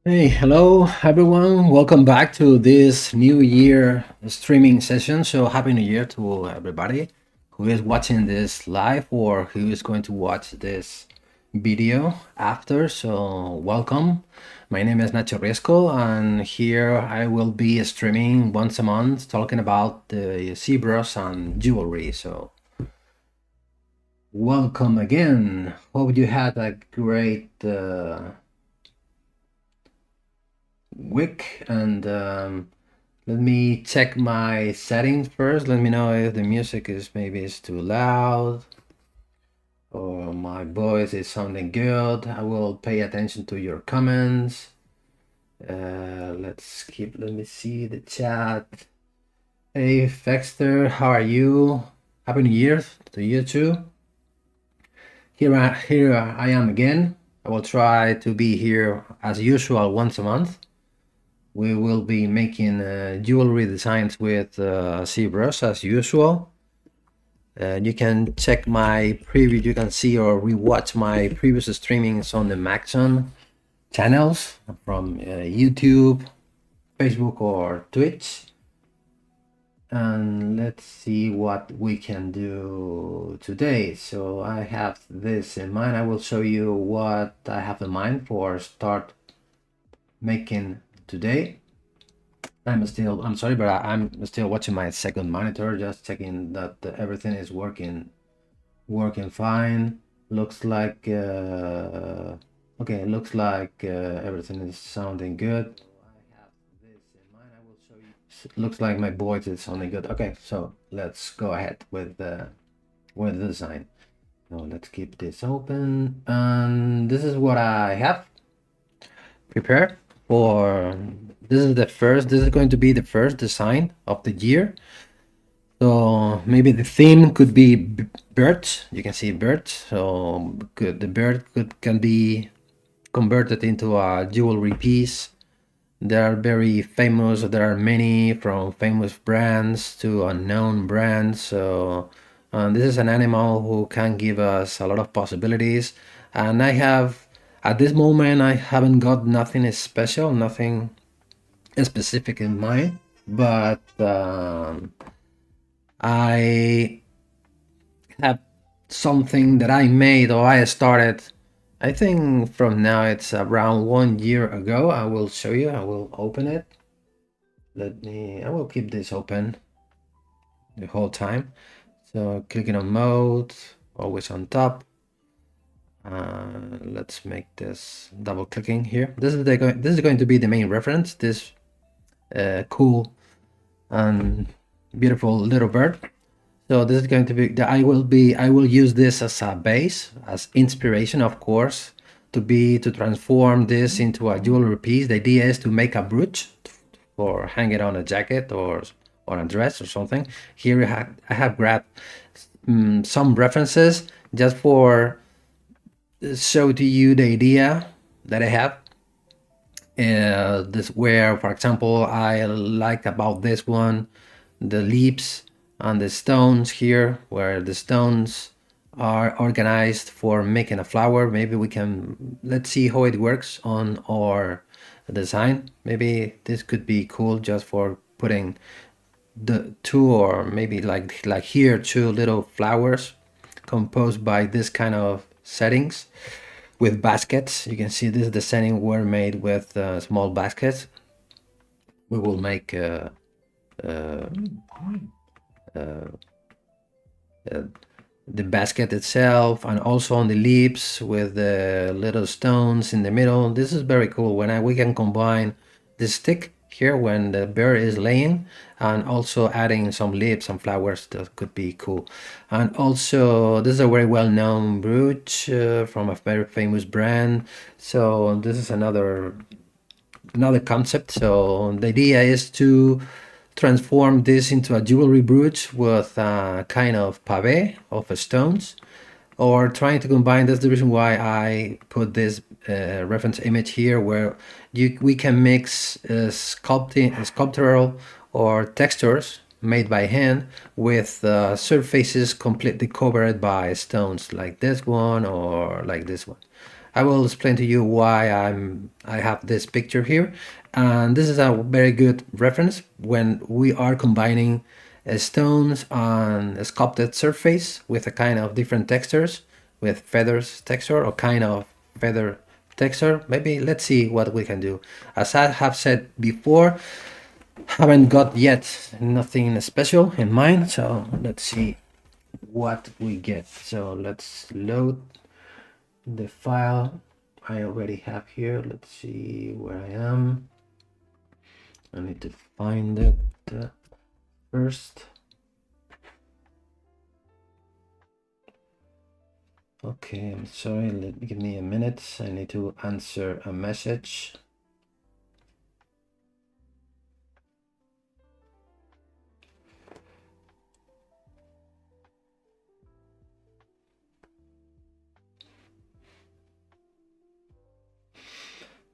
Hey, hello everyone. Welcome back to this new year streaming session. So, happy new year to everybody who is watching this live or who is going to watch this video after. So, welcome. My name is Nacho Riesco, and here I will be streaming once a month talking about the ZBrush and jewelry. So, welcome again. Hope you had a great week and let me check my settings first. Let me know if the music is maybe it's too loud or my voice is sounding good. I will pay attention to your comments. Let me see the chat. Hey Fexter, how are you? Happy New Year to you too. Here I am again. I will try to be here as usual once a month. We will be making jewelry designs with ZBrush as usual. You can check my previous, you can see or rewatch my previous streamings on the Maxon channels from YouTube, Facebook, or Twitch. And let's see what we can do today. So I have this in mind. I will show you what I have in mind for start making today. I'm sorry, but I'm still watching my second monitor, just checking that everything is working fine. Looks like okay, looks like everything is sounding good. I have this in mind. I will show you. Looks like my voice is sounding good. Okay, so let's go ahead with the design. So let's keep this open, and this is what I have prepared for. This is going to be the first design of the year. So maybe the theme could be birds. You can see birds. So the bird can be converted into a jewelry piece. They are very famous. There are many, from famous brands to unknown brands. So this is an animal who can give us a lot of possibilities. And at this moment, I haven't got nothing special, nothing specific in mind, but I have something that I made or I started. I think from now it's around 1 year ago. I will show you. I will open it. I will keep this open the whole time. So clicking on mode, always on top. Let's make this double clicking here. This is going to be the main reference. This cool and beautiful little bird. So this is going to be I will use this as a base, as inspiration, of course, to transform this into a jewelry piece. The idea is to make a brooch or hang it on a jacket or on a dress or something. Here I have grabbed some references just for show to you the idea that I have. This where, for example, I like about this one, the leaves and the stones here, where the stones are organized for making a flower. Maybe let's see how it works on our design. Maybe this could be cool just for putting the two, or maybe like here, two little flowers composed by this kind of settings with baskets. You can see this, the setting were made with small baskets. We will make the basket itself, and also on the leaves with the little stones in the middle. This is very cool when we can combine the stick here when the bird is laying, and also adding some leaves and flowers. That could be cool. And also this is a very well-known brooch from a very famous brand. So this is another concept. So the idea is to transform this into a jewelry brooch with a kind of pave of stones, or trying to combine. That's the reason why I put this reference image here, where we can mix sculptural or textures made by hand with surfaces completely covered by stones, like this one or like this one. I will explain to you why I have this picture here. And this is a very good reference when we are combining stones on a sculpted surface with a kind of different textures, with feathers texture or kind of feather texture. Maybe let's see what we can do. As I have said before, haven't got yet nothing special in mind, so let's see what we get. So let's load the file I already have here. Let's see where I am. I need to find it first. Okay, I'm sorry, give me a minute. I need to answer a message.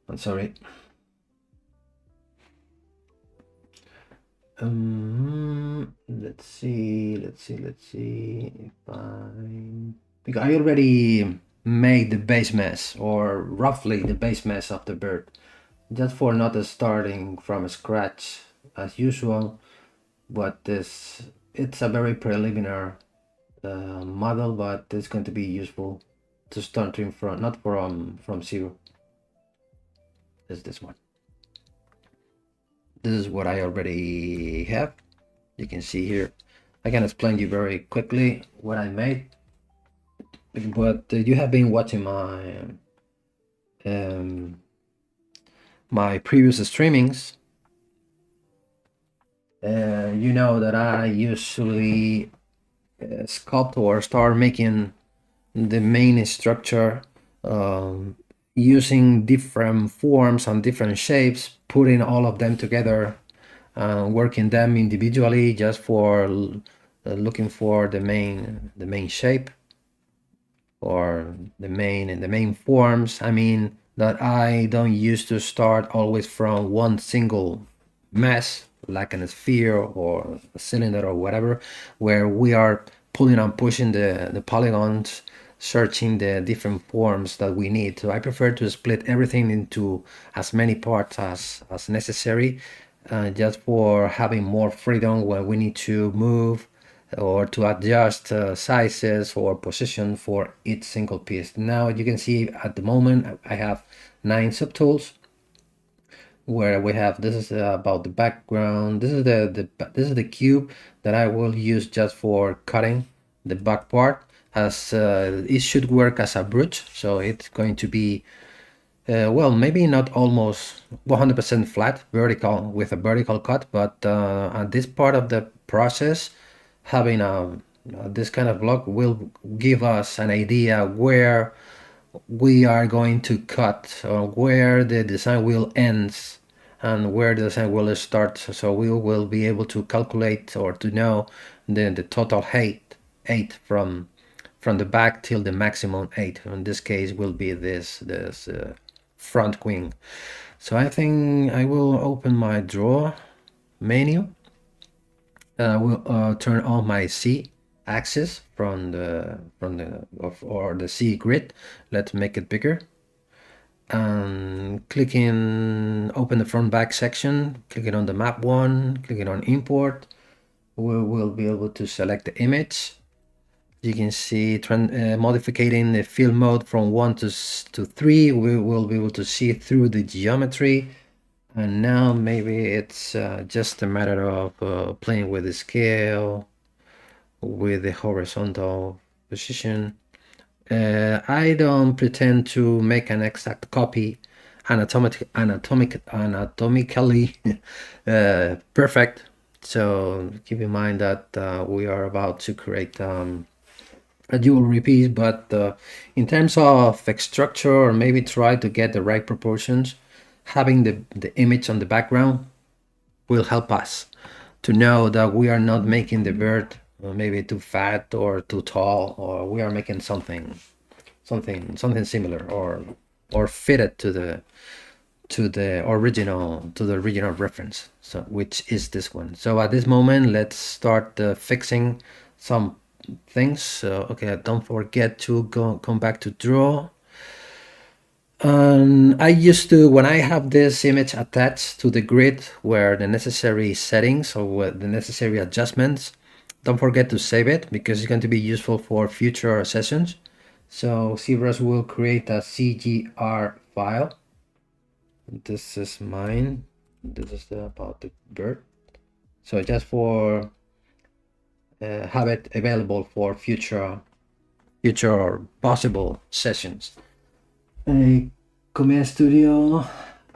I'm sorry. Let's see if because I already made the base mesh, or roughly the base mesh of the bird, just for not starting from scratch as usual. But it's a very preliminary model, but it's going to be useful to start from, not from zero. Is this one. This is what I already have. You can see here. I can explain you very quickly what I made. But you have been watching my previous streamings. You know that I usually sculpt or start making the main structure using different forms and different shapes, putting all of them together, working them individually just for looking for the main shape or the main forms. I mean that I don't used to start always from one single mesh like a sphere or a cylinder or whatever, where we are pulling and pushing the polygons, searching the different forms that we need. So I prefer to split everything into as many parts as necessary, just for having more freedom when we need to move or to adjust sizes or position for each single piece. Now you can see at the moment I have 9 subtools, where we have, this is about the background. This is the cube that I will use just for cutting the back part, as it should work as a brush, so it's going to be well, maybe not almost 100% flat vertical with a vertical cut, but at this part of the process, having this kind of block will give us an idea where we are going to cut, or where the design wheel ends and where the design wheel starts. So we will be able to calculate or to know the total height from the back till the maximum height. In this case will be this front wing. So I think I will open my draw menu. I will turn on my Z axis from the Z grid. Let's make it bigger. And clicking open the front back section, clicking on the map one, clicking on import, we will be able to select the image. You can see modifying the fill mode from 1 to 3. We will be able to see through the geometry. And now maybe it's just a matter of playing with the scale, with the horizontal position. I don't pretend to make an exact copy anatomically perfect. So keep in mind that we are about to create a jewelry piece, but in terms of structure, or maybe try to get the right proportions, having the image on the background will help us to know that we are not making the bird maybe too fat or too tall, or we are making something similar or fitted to the original reference, so which is this one. So at this moment, let's start fixing some things. So okay, don't forget to come back to draw. I used to, when I have this image attached to the grid where the necessary settings or where the necessary adjustments, don't forget to save it because it's going to be useful for future sessions. So ZBrush will create a CGR file. This is mine. This is about the bird. So just for have it available for future possible sessions. Come Studio,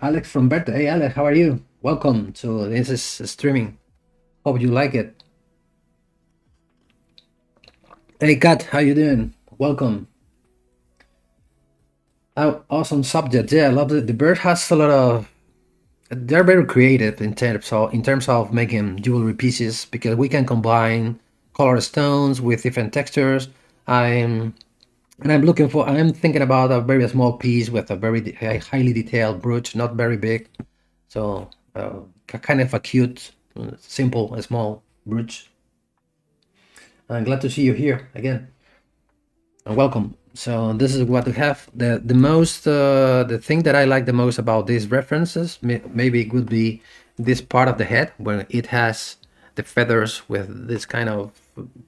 Alex from Berta. Hey Alex, how are you? Welcome to this is streaming. Hope you like it. Hey Kat, how you doing? Welcome. Oh, awesome subject. Yeah, I love it. The bird has a lot of. They're very creative in terms of making jewelry pieces because we can combine color stones with different textures. I'm thinking about a very small piece with a very highly detailed brooch, not very big. So kind of a cute, simple, small brooch. I'm glad to see you here again. And welcome. So this is what we have. The thing that I like the most about these references, maybe it would be this part of the head where it has the feathers with this kind of,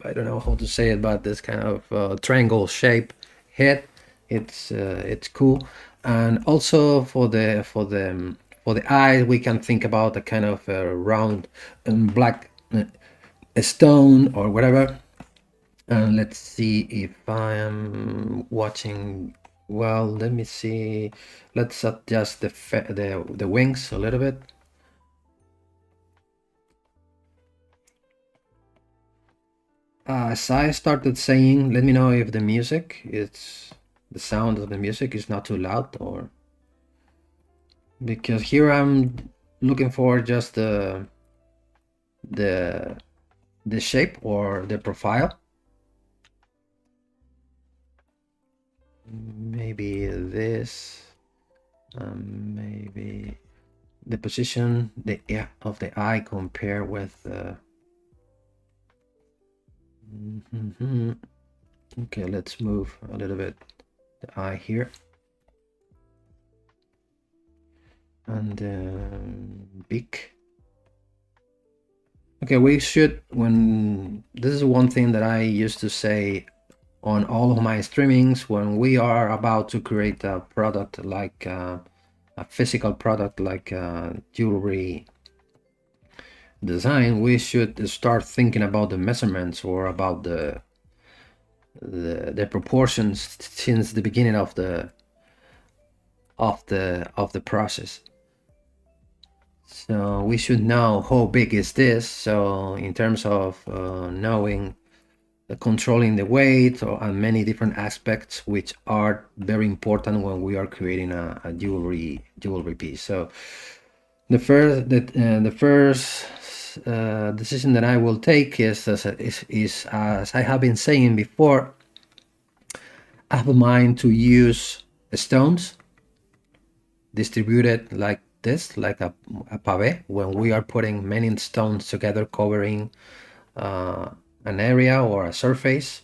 I don't know how to say it, but this kind of triangle shape head. It's cool. And also for the eye, we can think about a kind of a round black stone or whatever. And let's see if I am watching well. Let me see. Let's adjust the wings a little bit. As I started saying, let me know if the sound of the music is not too loud, or because here I'm looking for just the shape or the profile. Maybe this, maybe the position of the eye compare with okay, let's move a little bit the eye here and beak. Okay, we should, this is one thing that I used to say on all of my streamings when we are about to create a product like a physical product like jewelry design, we should start thinking about the measurements or about the proportions since the beginning of the process. So we should know how big is this. So in terms of knowing controlling the weight and many different aspects which are very important when we are creating a jewelry piece. So the first decision that I will take is as I have been saying before, I have a mind to use stones distributed like this, like a pavé, when we are putting many stones together covering an area or a surface.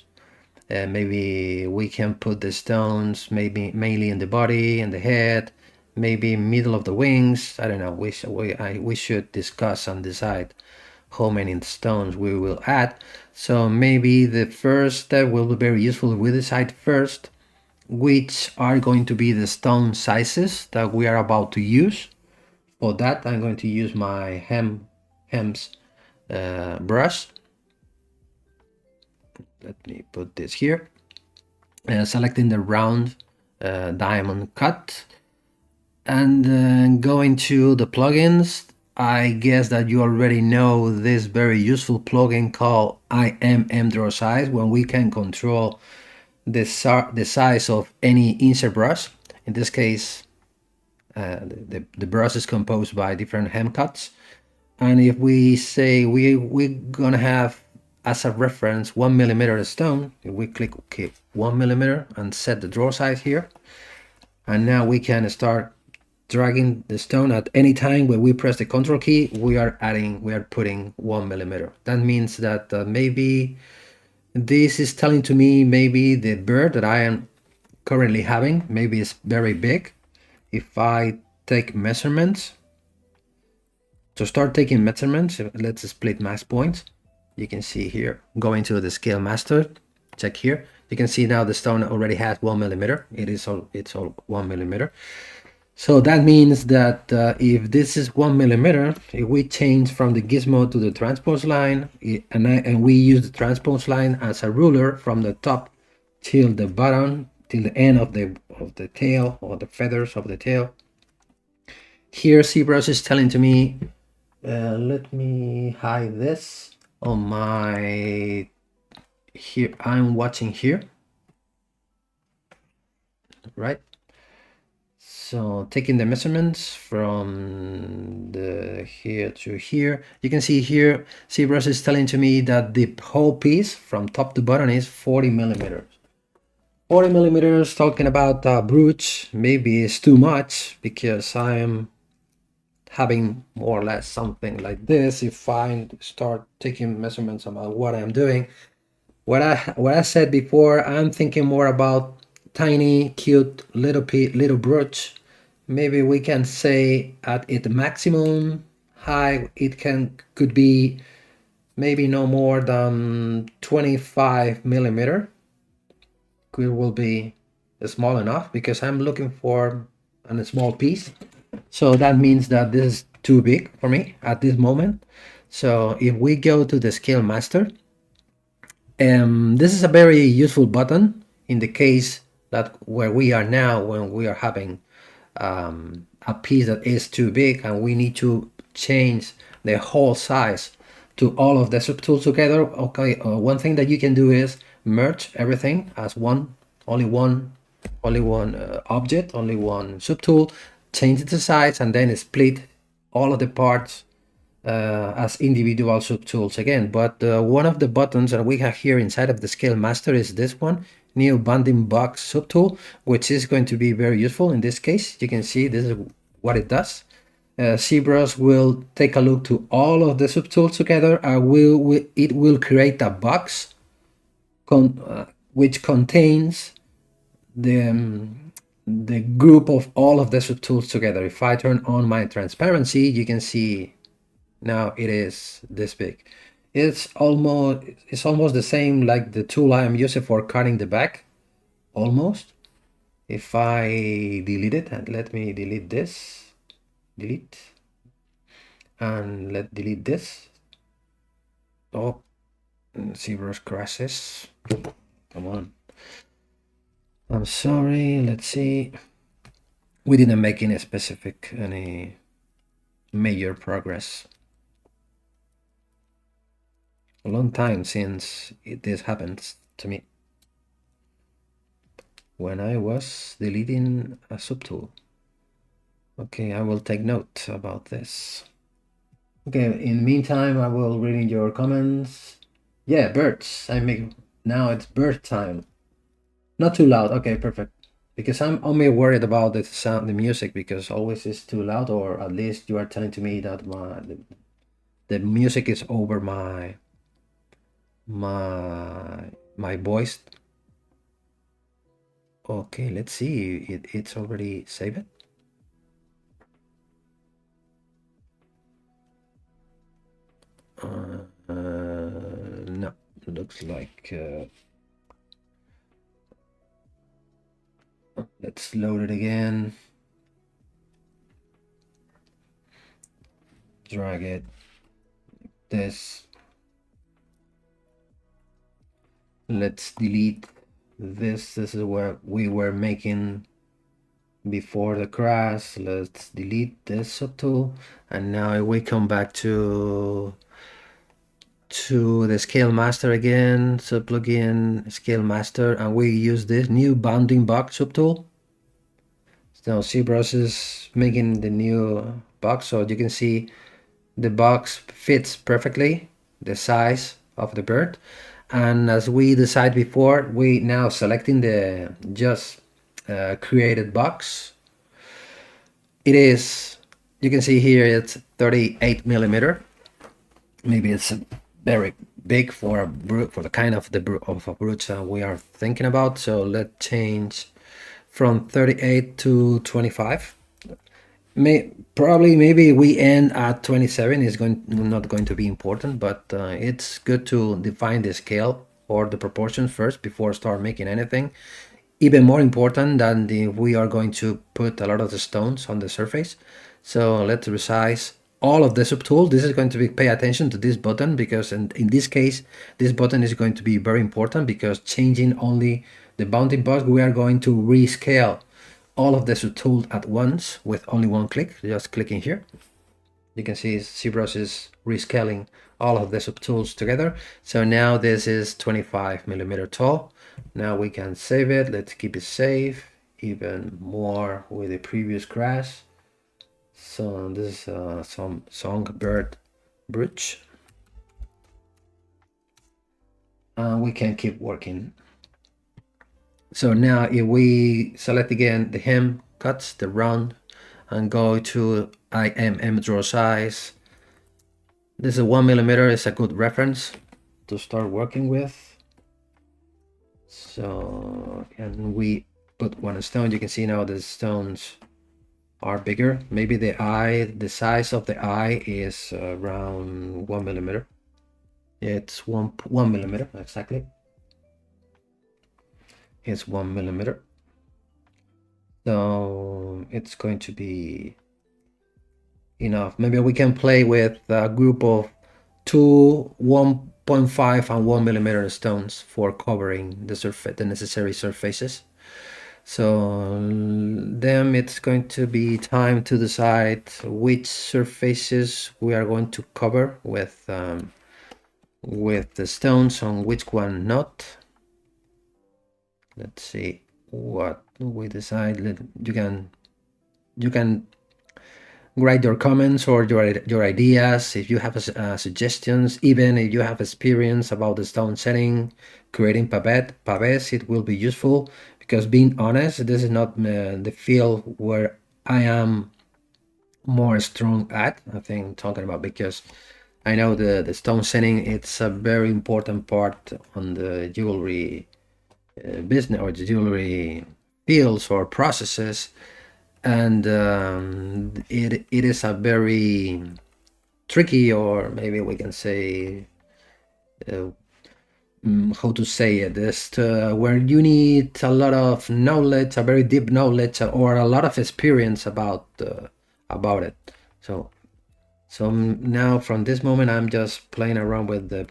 Maybe we can put the stones maybe mainly in the body and the head, maybe middle of the wings. I don't know. We should discuss and decide how many stones we will add. So maybe the first step will be very useful. We decide first which are going to be the stone sizes that we are about to use. For that, I'm going to use my hems brush. Let me put this here. Selecting the round diamond cut and going to the plugins. I guess that you already know this very useful plugin called IMM Draw Size, when we can control the size of any insert brush. In this case, the brush is composed by different hem cuts, and if we say we're gonna have as a reference 1 millimeter stone, if we click OK 1 millimeter and set the draw size here, and now we can start dragging the stone at any time when we press the Ctrl key. We are putting 1 millimeter. That means that maybe this is telling to me maybe the bird that I am currently having maybe is very big, if I take measurements, to start taking measurements, let's split max points. You can see here, going to the scale master, check here. You can see now the stone already has 1 millimeter. It's all 1 millimeter. So that means that if this is 1 millimeter, if we change from the gizmo to the transpose line, and we use the transpose line as a ruler from the top till the bottom, till the end of the tail, or the feathers of the tail. Here ZBrush is telling to me, let me hide this on my, here I'm watching here, right? So taking the measurements from the here to here, you can see here ZBrush is telling to me that the whole piece from top to bottom is 40 millimeters. 40 millimeters, talking about brooch, maybe it's too much, because I'm having more or less something like this. If I start taking measurements about what I'm doing, what I said before, I'm thinking more about tiny, cute, little brooch. Maybe we can say at its maximum height, it could be maybe no more than 25 millimeter. It will be small enough, because I'm looking for a small piece. So that means that this is too big for me at this moment. So if we go to the scale master, this is a very useful button in the case that where we are now, when we are having a piece that is too big and we need to change the whole size to all of the subtools together. Okay, one thing that you can do is merge everything as only one object, only one subtool, change the size, and then split all of the parts as individual subtools again. But one of the buttons that we have here inside of the scale master is this one, new bounding box subtool, which is going to be very useful in this case. You can see this is what it does. ZBrush will take a look to all of the subtools together, and it will create a box which contains the group of all of the subtools together. If I turn on my transparency, you can see now it is this big. It's almost the same like the tool I am using for cutting the back, almost. If I delete it, and let me delete this, delete, and let delete this. Oh, ZBrush crashes. Come on. I'm sorry, let's see. We didn't make any major progress. A long time since this happened to me, when I was deleting a subtool. Okay, I will take note about this. Okay, in the meantime, I will read your comments. Yeah, birds. Now it's bird time. Not too loud. Okay, perfect. Because I'm only worried about the sound, the music, because always is too loud, or at least you are telling to me that the music is over my voice. Okay, let's see. It's already saved. No, looks like. Let's load it again. Drag it. This. Let's delete this. This is where we were making before the crash. Let's delete this subtool, and now we come back to the scale master again, plugin scale master, and we use this new bounding box subtool. So ZBrush is making the new box, so you can see the box fits perfectly the size of the bird. And as we decided before, we now selecting the just created box. It is, you can see here, it's 38 millimeter. Maybe it's very big for the kind of a brooch we are thinking about. So let's change from 38 to 25. Maybe we end at 27 is not going to be important, but it's good to define the scale or the proportions first before start making anything. Even more important than we are going to put a lot of the stones on the surface. So let's resize all of the subtool. This is going to be, pay attention to this button, because in this case, this button is going to be very important, because changing only the bounding box, we are going to rescale all of the subtool at once with only one click. Just clicking here, you can see ZBrush is rescaling all of the subtools together. So now this is 25mm tall. Now we can save it. Let's keep it safe. Even more with the previous grass. So this is some songbird brooch. We can keep working. So now if we select again the hem cuts, the round, and go to IMM draw size, this is 1mm, is a good reference to start working with. So, and we put one stone. You can see now the stones are bigger. Maybe the eye, the size of the eye is around 1mm. It's 1mm exactly. It's 1mm. So it's going to be enough. Maybe we can play with a group of 2 1.5 and 1mm stones for covering the necessary surfaces. So then it's going to be time to decide which surfaces we are going to cover with the stones, on which one not. Let's see what we decide. You can write your comments or your ideas if you have suggestions. Even if you have experience about the stone setting, creating pavés, it will be useful, because being honest, this is not the field where I am more strong at, I think, talking about, because I know the stone setting, it's a very important part on the jewelry business, or the jewelry fields or processes. And it is a very tricky, or maybe we can say, how to say it, is where you need a lot of knowledge, a very deep knowledge, or a lot of experience about it. So now from this moment, I'm just playing around with the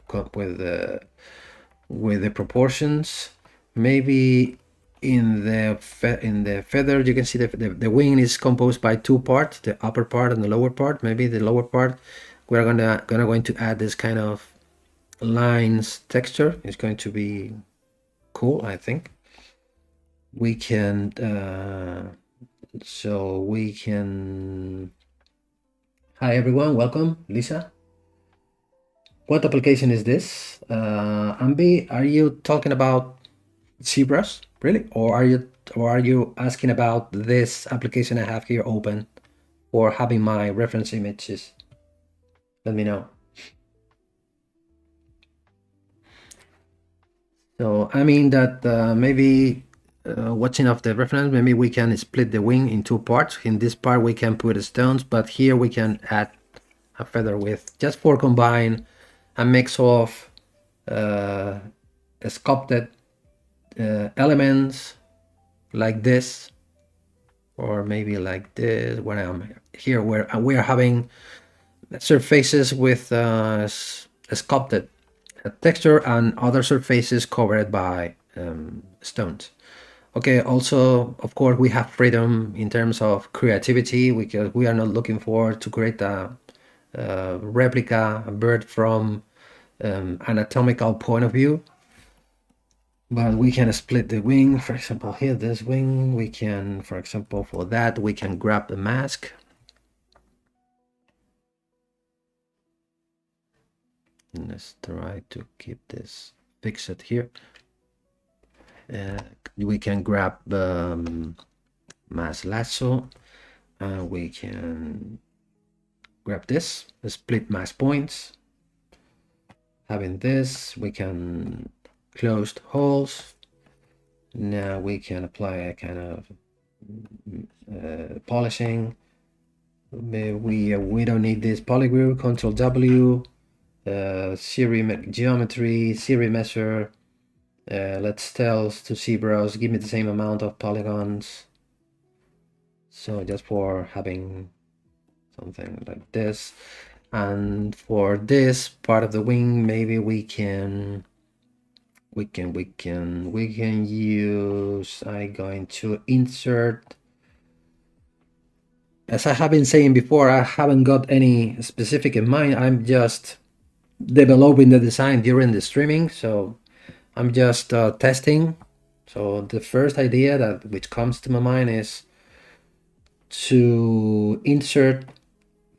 proportions. Maybe in the feather, you can see the wing is composed by two parts, the upper part and the lower part. Maybe the lower part, we're going to add this kind of lines texture. It's going to be cool, I think. We can hi everyone, welcome. Lisa, what application is this? Ambi, are you talking about ZBrush, really, or are you asking about this application I have here open, or having my reference images? Let me know. So I mean that maybe watching of the reference, maybe we can split the wing in two parts. In this part we can put stones, but here we can add a feather with, just for combine a mix of sculpted elements like this, or maybe like this, where I'm here, where we are having surfaces with sculpted texture, and other surfaces covered by stones. Okay, also, of course, we have freedom in terms of creativity, because we are not looking for to create a replica, a bird from anatomical point of view. But we can split the wing. For example, here, this wing, we can, for example, for that, we can grab the mask. Let's try to keep this fixed here. We can grab mask lasso. We can grab this, split mask points. Having this, we can close holes. Now we can apply a kind of polishing. We don't need this polygroup. Control W, geometry, series measure. Let's tell to ZBrush, give me the same amount of polygons. So just for having something like this. And for this part of the wing, maybe we can use, I'm going to insert. As I have been saying before, I haven't got any specific in mind. I'm just developing the design during the streaming, so I'm just testing. So the first idea that which comes to my mind is to insert,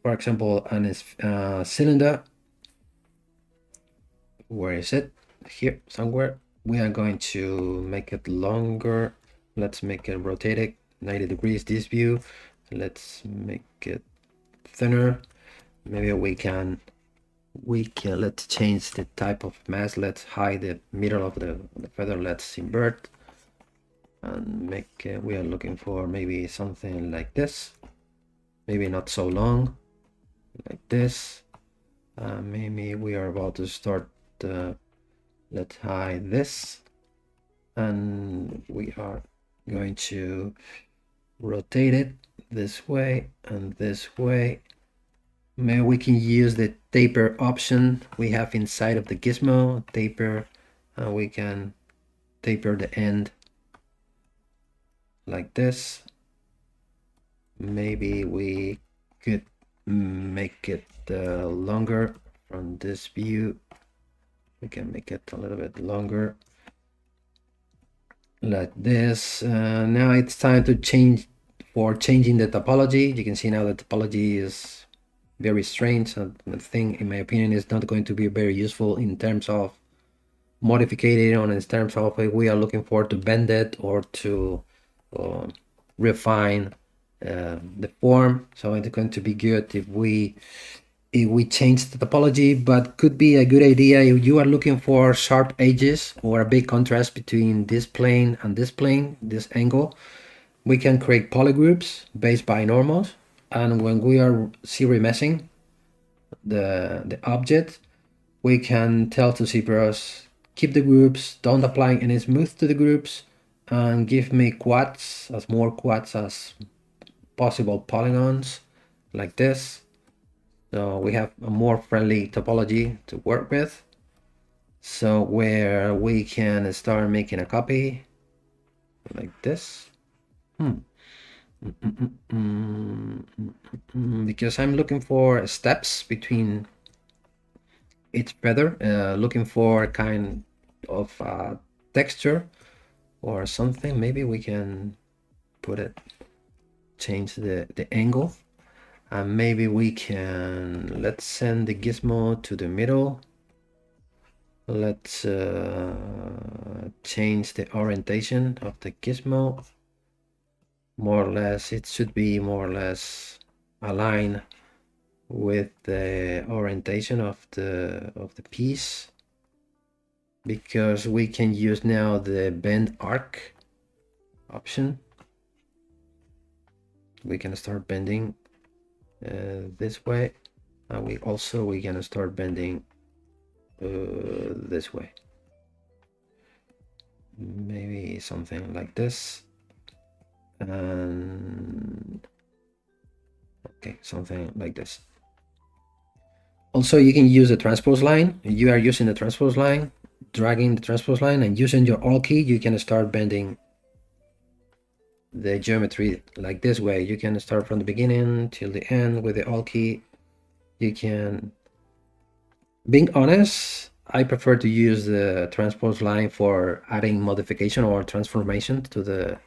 for example, a cylinder. Where is it? Here somewhere. We are going to make it longer. Let's make it rotated 90 degrees, this view. Let's make it thinner. Maybe let's change the type of mask. Let's hide the middle of the feather. Let's invert and make we are looking for maybe something like this. Maybe not so long, like this. Maybe we are about to start. Let's hide this, and we are going to rotate it this way and this way. Maybe we can use the taper option we have inside of the gizmo, taper, and we can taper the end like this. Maybe we could make it longer from this view. We can make it a little bit longer like this. Now it's time to changing the topology. You can see now the topology is very strange. The thing, in my opinion, is not going to be very useful in terms of modifying or in terms of if we are looking for to bend it or to refine the form. So it's going to be good if we change the topology, but could be a good idea if you are looking for sharp edges or a big contrast between this plane and this plane, this angle. We can create polygroups based by normals, and when we are series meshing the object, we can tell to ZBrush, keep the groups, don't apply any smooth to the groups, and give me quads, as more quads as possible polygons like this. So we have a more friendly topology to work with. So where we can start making a copy like this. Because I'm looking for steps between each feather, looking for a kind of texture or something. Maybe we can put it, change the angle. And maybe we can, let's send the gizmo to the middle. Let's change the orientation of the gizmo. More or less, it should be more or less aligned with the orientation of the piece, because we can use now the bend arc option. We can start bending this way, and we're gonna start bending this way. Maybe something like this, and okay, something like this. Also, you can use the transpose line. You are using the transpose line, dragging the transpose line, and using your Alt key, you can start bending the geometry like this way. You can start from the beginning till the end with the Alt key. You can, being honest, I prefer to use the transpose line for adding modification or transformation to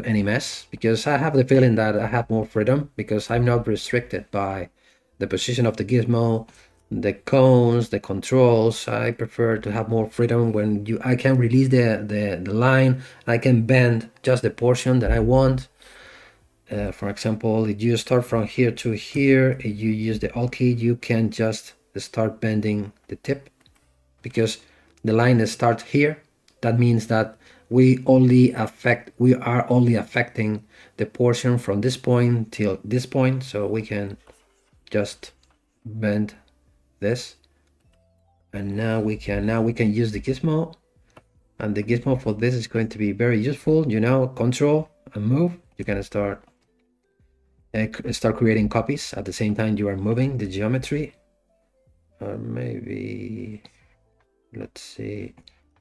any mesh, because I have the feeling that I have more freedom, because I'm not restricted by the position of the gizmo, the cones, the controls. I prefer to have more freedom when I can release the line. I can bend just the portion that I want. For example, if you start from here to here, if you use the Alt key, you can just start bending the tip, because the line starts here. That means that we are only affecting the portion from this point till this point, so we can just bend this, and now we can use the gizmo, and the gizmo for this is going to be very useful. You know, control and move. You can start creating copies at the same time you are moving the geometry. Or maybe, let's see,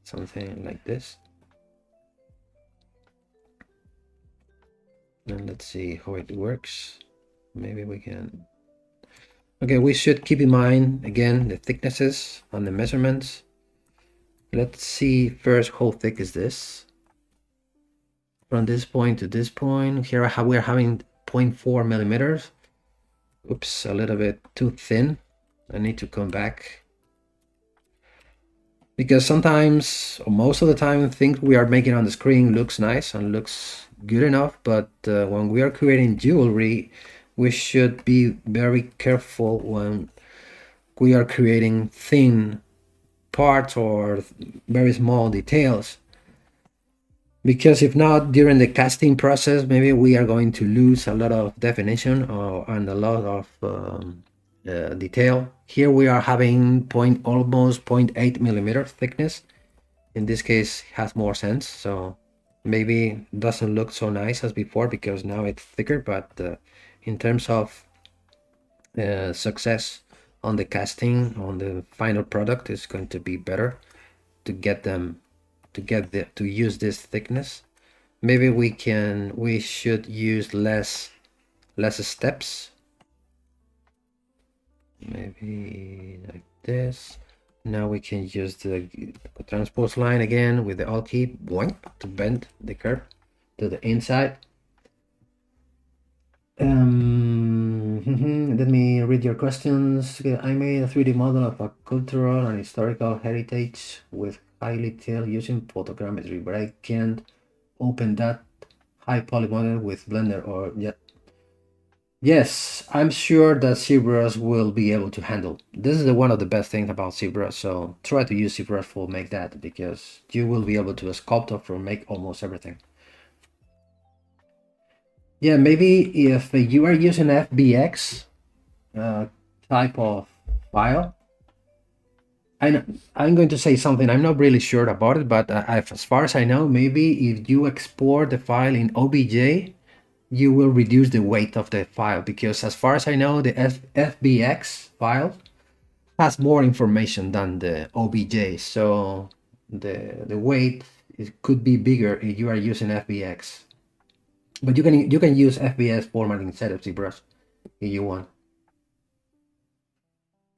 something like this. And let's see how it works. Maybe we can. Okay, we should keep in mind again the thicknesses and the measurements. Let's see first how thick is this. From this point to this point, here we're having 0.4 millimeters. Oops, a little bit too thin. I need to come back. Because sometimes, or most of the time, things we are making on the screen looks nice and looks good enough, but when we are creating jewelry, we should be very careful when we are creating thin parts or very small details. Because if not, during the casting process, maybe we are going to lose a lot of definition and a lot of detail. Here we are having almost 0.8 millimeter thickness. In this case, has more sense. So maybe doesn't look so nice as before because now it's thicker. But in terms of success on the casting, on the final product, is going to be better to get them to use this thickness. Maybe we should use less steps. Maybe like this. Now we can use the transpose line again with the Alt key, boink, to bend the curve to the inside. Let me read your questions. Okay, I made a 3D model of a cultural and historical heritage with high detail using photogrammetry, but I can't open that high poly model with Blender or yet. Yes, I'm sure that ZBrush will be able to handle. This is one of the best things about ZBrush, so try to use ZBrush for make that, because you will be able to sculpt or make almost everything. Yeah, maybe if you are using FBX type of file, I'm going to say something, I'm not really sure about it, but as far as I know, maybe if you export the file in OBJ, you will reduce the weight of the file, because as far as I know, the FBX file has more information than the OBJ, so the weight could be bigger if you are using FBX. But you can use FBS formatting instead of ZBrush if you want.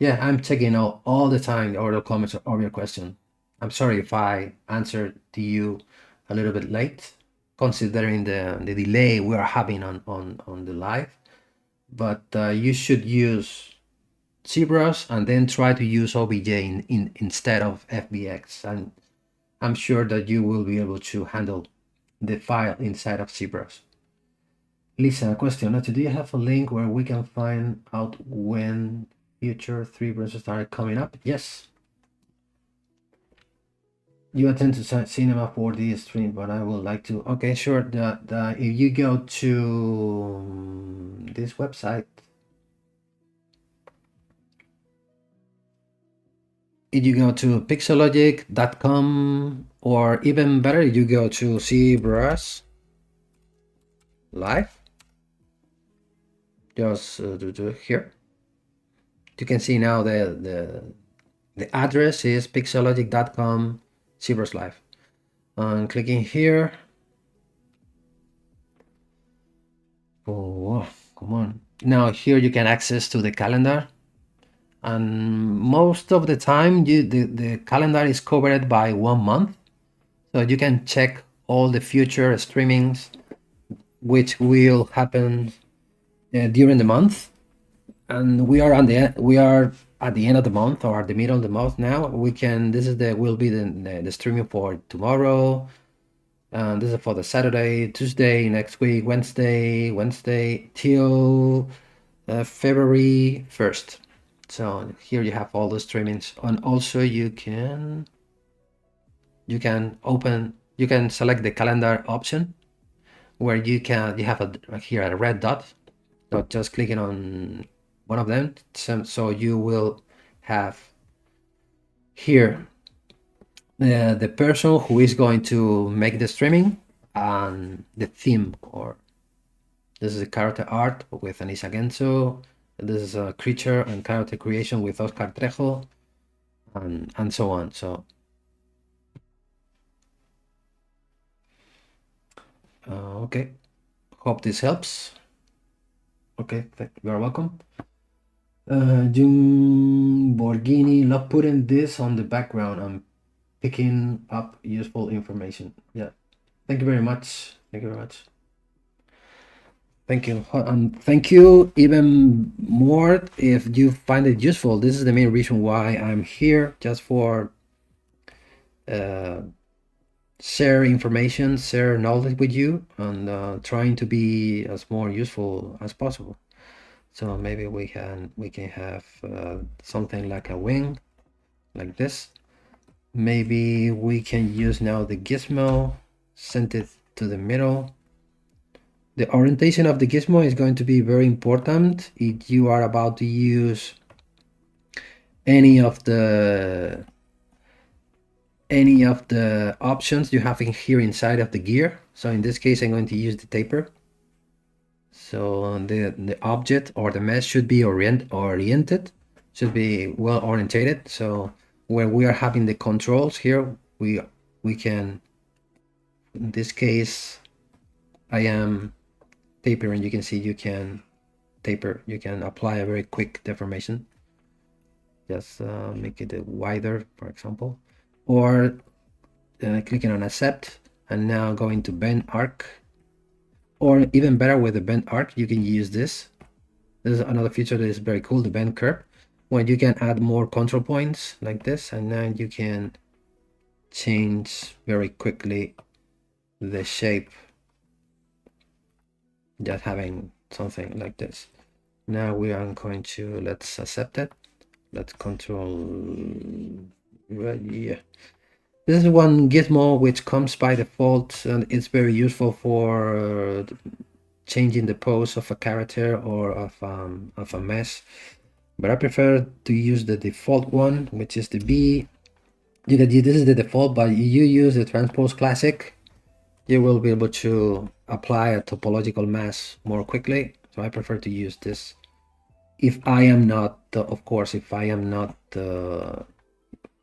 Yeah, I'm checking out all the time all the comments of your question. I'm sorry if I answered to you a little bit late, considering the delay we are having on the live. But you should use ZBrush and then try to use OBJ instead of FBX. And I'm sure that you will be able to handle the file inside of ZBrush. Lisa, question. Nacho, do you have a link where we can find out when future 3 brushes are coming up? Yes. You attend to cinema 4D stream, but I would like to. Okay, sure. If you go to this website, if you go to pixelogic.com, or even better, you go to ZBrush Live. Just do here. You can see now the address is pixelogic.com ZBrush Live. And clicking here. Oh, come on. Now here you can access to the calendar. And most of the time the calendar is covered by 1 month. So you can check all the future streamings which will happen during the month. And we are at the end of the month, or at the middle of the month now. This will be the streaming for tomorrow, and this is for the Saturday, Tuesday, next week, Wednesday till February 1st. So here you have all the streamings, and also you can you can select the calendar option, where you have here a red dot. So just clicking on one of them, so you will have here the person who is going to make the streaming and the theme, or this is a character art with Anisa Genso. This is a creature and character creation with Oscar Trejo, and so on. So okay, hope this helps. Okay, you are welcome. Jim Borghini, love putting this on the background and picking up useful information. Yeah, thank you very much. Thank you very much. Thank you. Thank you even more if you find it useful. This is the main reason why I'm here, just for share information, share knowledge with you, and trying to be as more useful as possible. So maybe we can have something like a wing, like this. Maybe we can use now the gizmo, send it to the middle. The orientation of the gizmo is going to be very important if you are about to use any of the options you have in here inside of the gear. So in this case, I'm going to use the taper. So the object or the mesh should be oriented, should be well orientated. So when we are having the controls here, we can, in this case, I am tapering. You can see you can taper. You can apply a very quick deformation. Just make it wider, for example, or clicking on accept, and now going to bend arc. Or even better, with the bend arc, you can use this. This is another feature that is very cool, the bend curve, when you can add more control points like this, and then you can change very quickly the shape, just having something like this. Now we are going to, let's accept it. Let's control, yeah. This is one gizmo which comes by default, and it's very useful for changing the pose of a character or of a mesh. But I prefer to use the default one, which is the B. This is the default, but you use the transpose classic, you will be able to apply a topological mask more quickly. So I prefer to use this if I am not, of course, if I am not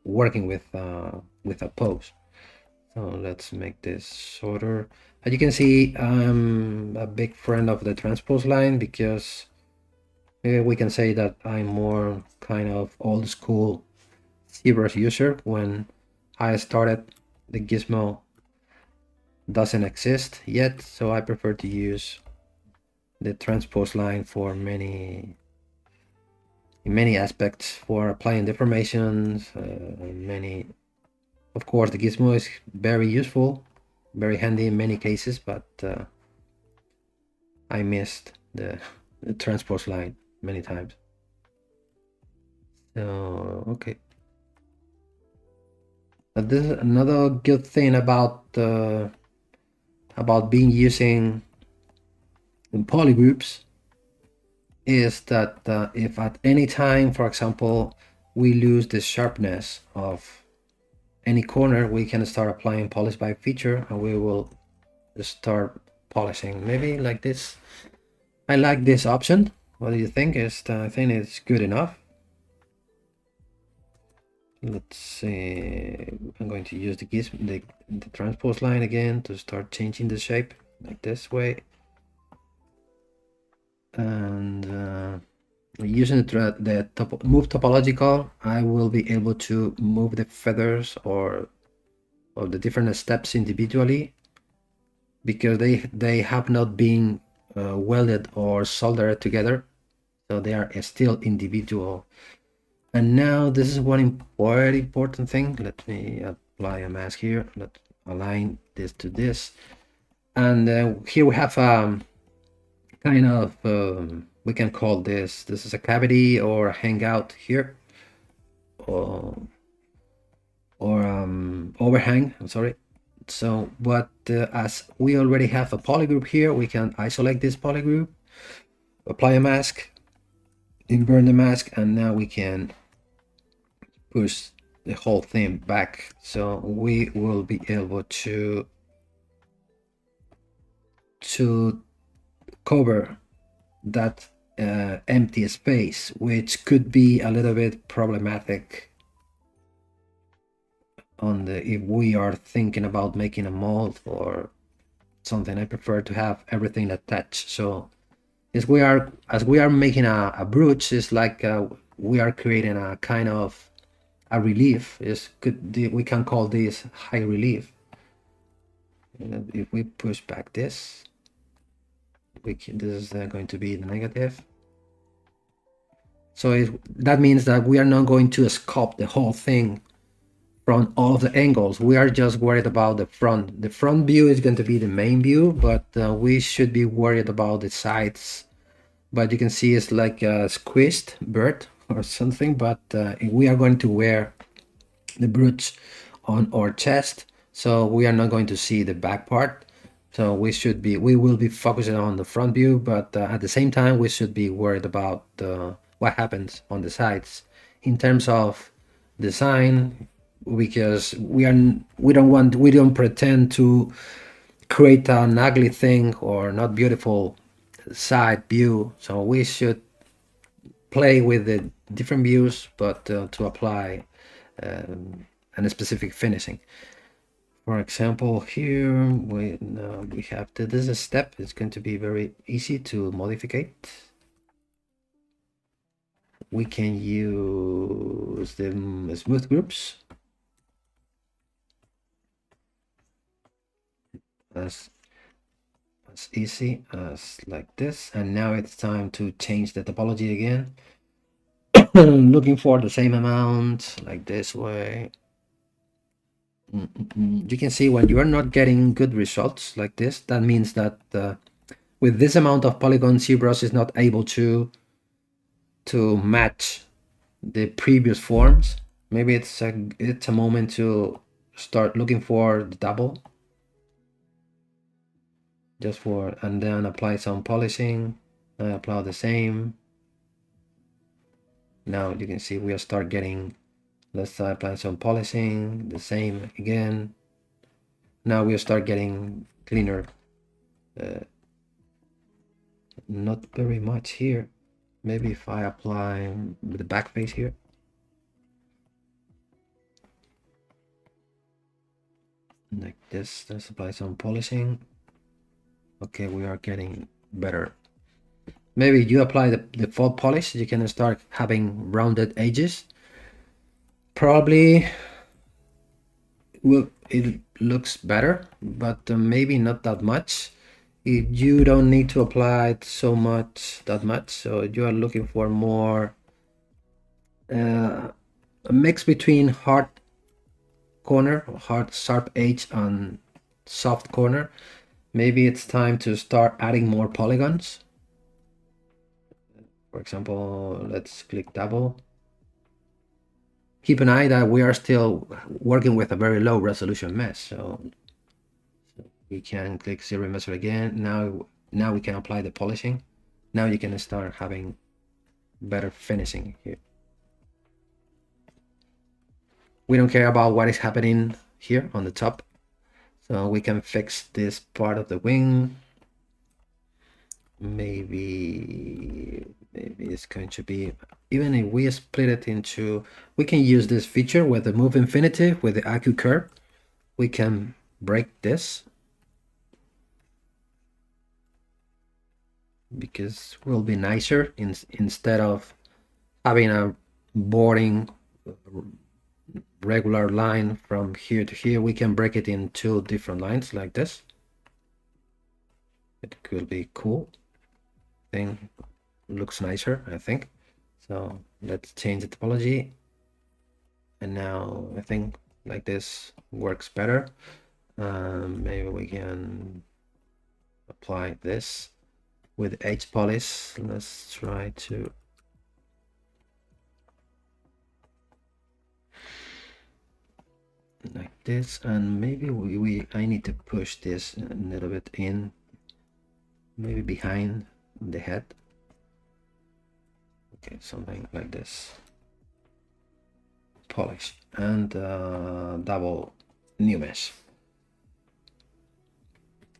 working with a pose. So let's make this shorter. As you can see, I'm a big friend of the transpose line, because we can say that I'm more kind of old school ZBrush user. When I started, the gizmo doesn't exist yet, so I prefer to use the transpose line for many aspects, for applying deformations, of course the gizmo is very useful, very handy in many cases, but I missed the transpose line many times. So okay, but this is another good thing about being using polygroups, is that if at any time, for example, we lose the sharpness of any corner, we can start applying polish by feature, and we will start polishing, maybe like this. I like this option. What do you think? I think it's good enough. Let's see, I'm going to use the transpose line again to start changing the shape like this way. And using the move topological, I will be able to move the feathers or the different steps individually, because they have not been welded or soldered together, so they are still individual. And now this is one very important thing. Let me apply a mask here. Let's align this to this, and here we have kind of we can call this is a cavity or a hangout here, or overhang, I'm sorry. So, but as we already have a polygroup here, we can isolate this polygroup, apply a mask, invert the mask, and now we can push the whole thing back. So we will be able to cover that empty space, which could be a little bit problematic on the if we are thinking about making a mold or something. I prefer to have everything attached. So as we are making a brooch, it's like we are creating a kind of a relief. We can call this high relief. If we push back this, this is going to be the negative. So that means that we are not going to sculpt the whole thing from all of the angles. We are just worried about the front. The front view is going to be the main view, but we should be worried about the sides. But you can see it's like a squished bird or something, but we are going to wear the brooch on our chest, so we are not going to see the back part. So we will be focusing on the front view, but at the same time we should be worried about what happens on the sides in terms of design, because we don't pretend to create an ugly thing or not beautiful side view. So we should play with the different views, but to apply a specific finishing. For example, here we have this is a step. It's going to be very easy to modify. We can use the smooth groups as easy as like this. And now it's time to change the topology again. Looking for the same amount like this way. You can see when you are not getting good results like this, that means that with this amount of polygons, ZBrush is not able to match the previous forms. Maybe it's a moment to start looking for the double, just for, and then apply some polishing. Apply the same. Now you can see we will start getting. Let's apply some polishing, the same again. Now we'll start getting cleaner. Not very much here. Maybe if I apply the back face here. Like this, let's apply some polishing. Okay, we are getting better. Maybe you apply the default polish, you can start having rounded edges. Probably it looks better, but maybe not that much. You don't need to apply it that much. So you are looking for more a mix between hard corner, hard sharp edge, and soft corner. Maybe it's time to start adding more polygons. For example, let's click double. Keep an eye that we are still working with a very low resolution mesh, so we can click zero measure again. Now we can apply the polishing. Now you can start having better finishing here. We don't care about what is happening here on the top, so we can fix this part of the wing. Maybe it's going to be, even if we split it into, we can use this feature with the move infinity with the AQ curve. We can break this because it will be nicer instead of having a boring regular line from here to here. We can break it in two different lines like this. It could be cool. Thing looks nicer, I think. So let's change the topology, and now I think like this works better. Maybe we can apply this with edge polish. Let's try to like this, and maybe I need to push this a little bit in, maybe behind the head. Okay, something like this. Polish and double new mesh.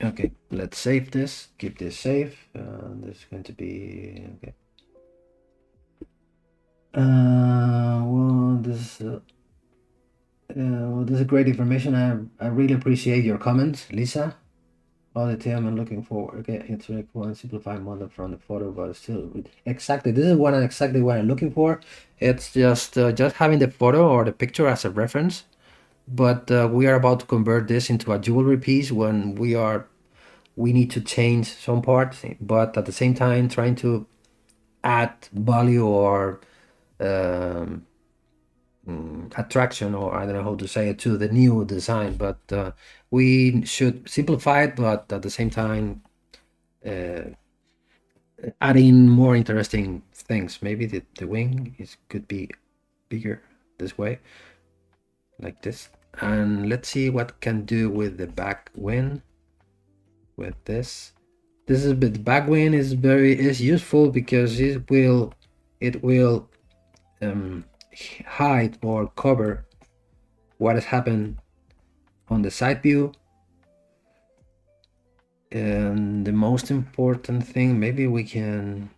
Okay, let's save this, keep this safe. This is going to be okay. Well, this is great information. I really appreciate your comments, Lisa. All the time I'm looking for. Okay, it's like one simplified model from the photo, but still exactly. This is exactly what I'm looking for. It's just having the photo or the picture as a reference. But we are about to convert this into a jewelry piece when we need to change some parts, but at the same time trying to add value or um, attraction, or I don't know how to say it, to the new design. But we should simplify it, but at the same time adding more interesting things. Maybe the wing could be bigger this way, like this. And let's see what can do with the back wing with this. This is the back wing is useful because it will hide or cover what has happened on the side view. And the most important thing, maybe we can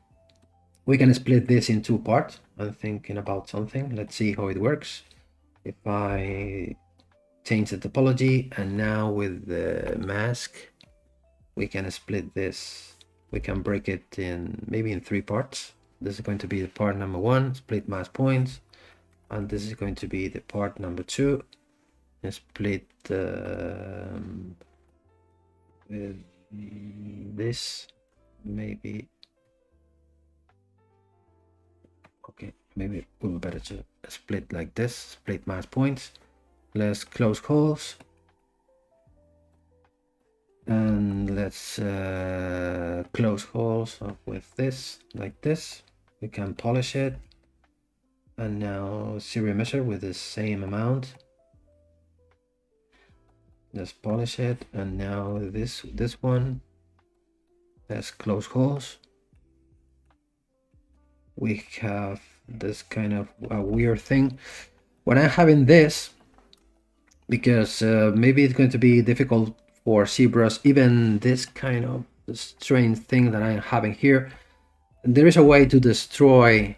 split this in two parts. I'm thinking about something. Let's see how it works. If I change the topology, and now with the mask we can split this. We can break it in maybe in three parts. This is going to be the part number one, split mask points, and this is going to be the part number two, and split with this, maybe. Okay, maybe it would be better to split like this, split mask points. Let's close holes. And let's close holes with this, like this. We can polish it. And now serial measure with the same amount. Let's polish it. And now this one. Let's close holes. We have this kind of a weird thing. When I'm having this, because maybe it's going to be difficult for ZBrush, even this kind of strange thing that I'm having here, there is a way to destroy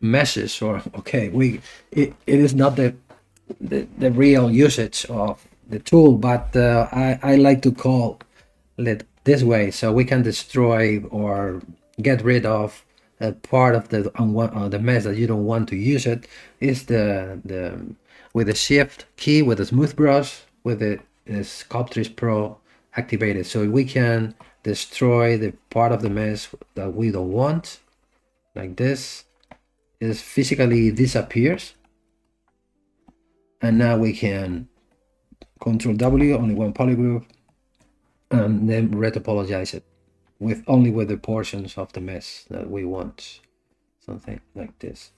meshes, or okay, it is not the real usage of the tool, but I like to call it this way, so we can destroy or get rid of a part of the mesh that you don't want to use. It is with the shift key, with the smooth brush, with the Sculpting Pro activated, so we can destroy the part of the mesh that we don't want, like this. It physically disappears, and now we can Control W, only one polygroup, and then retopologize it with only with the portions of the mesh that we want, something like this.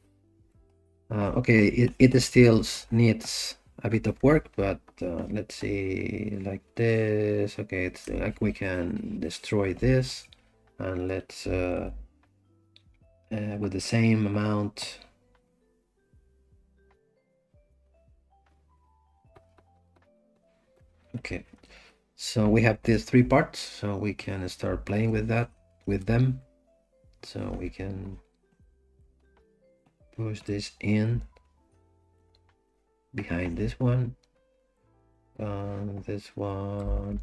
Okay, it still needs a bit of work, but let's see, like this. Okay, it's like we can destroy this, and let's with the same amount. Okay, so we have these three parts, so we can start playing with them. So we can push this in behind this one. This one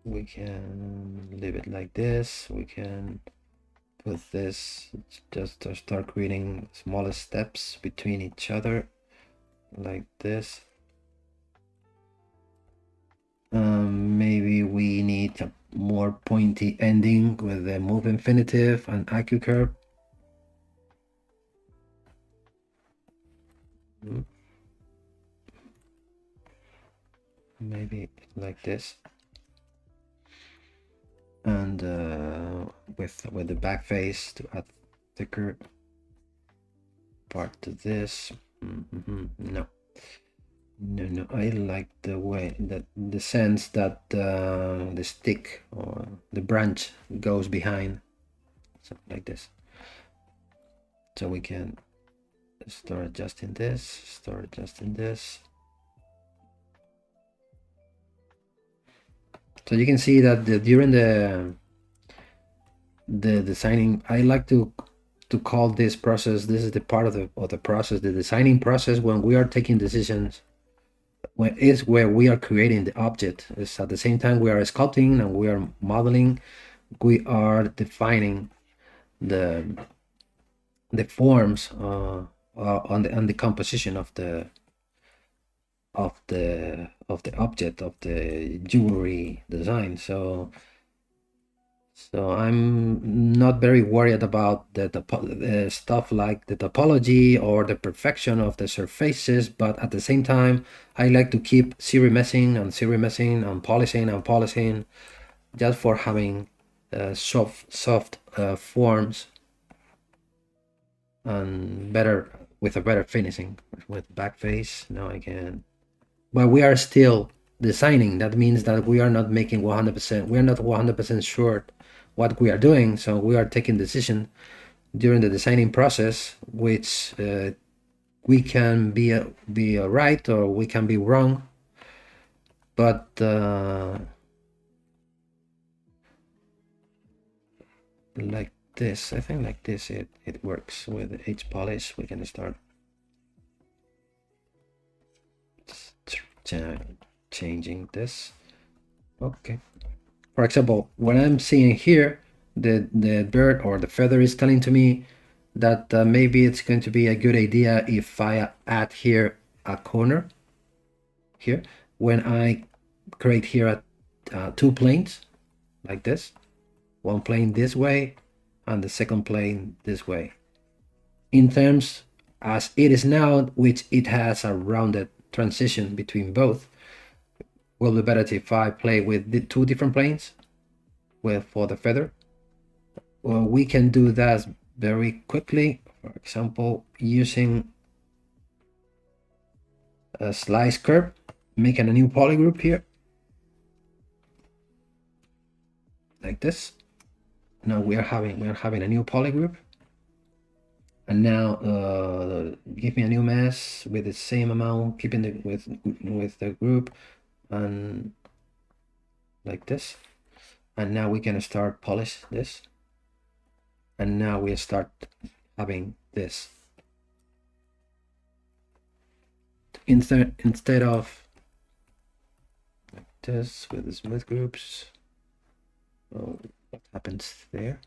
we can leave it like this. We can put this just to start creating smaller steps between each other, like this. Maybe we need a more pointy ending with the move infinitive and IQ curve. Maybe like this, and with the back face to add thicker part to this. No, No, I like the way that the sense that the stick or the branch goes behind, something like this. So we can start adjusting this, start adjusting this. So you can see that during the designing, I like to call this process, this is the part of the process, the designing process, when we are taking decisions, when is where we are creating the object. It's at the same time we are sculpting and we are modeling, we are defining the forms on the composition of the object, of the jewelry design. So I'm not very worried about the stuff like the topology or the perfection of the surfaces, but at the same time, I like to keep messing and polishing, just for having soft forms and with a better finishing with back face. Now I can, but we are still designing. That means that we are not making 100%. We are not 100% sure what we are doing, so we are taking decision during the designing process, which we can be right or we can be wrong, but like this, I think like this it works with H polish. We can start changing this. Okay, for example, when I'm seeing here the bird or the feather is telling to me that maybe it's going to be a good idea if I add here a corner here. When I create here two planes like this, one plane this way and the second plane this way. In terms as it is now, which it has a rounded transition between both, will be better if I play with the two different planes for the feather. Well, we can do that very quickly. For example, using a slice curve, making a new polygroup here, like this. Now we are having a new polygroup, and now give me a new mesh with the same amount, keeping it with the group, and like this. And now we can start polish this, and now we start having this instead of like this with the smooth groups. Oh, what happens there?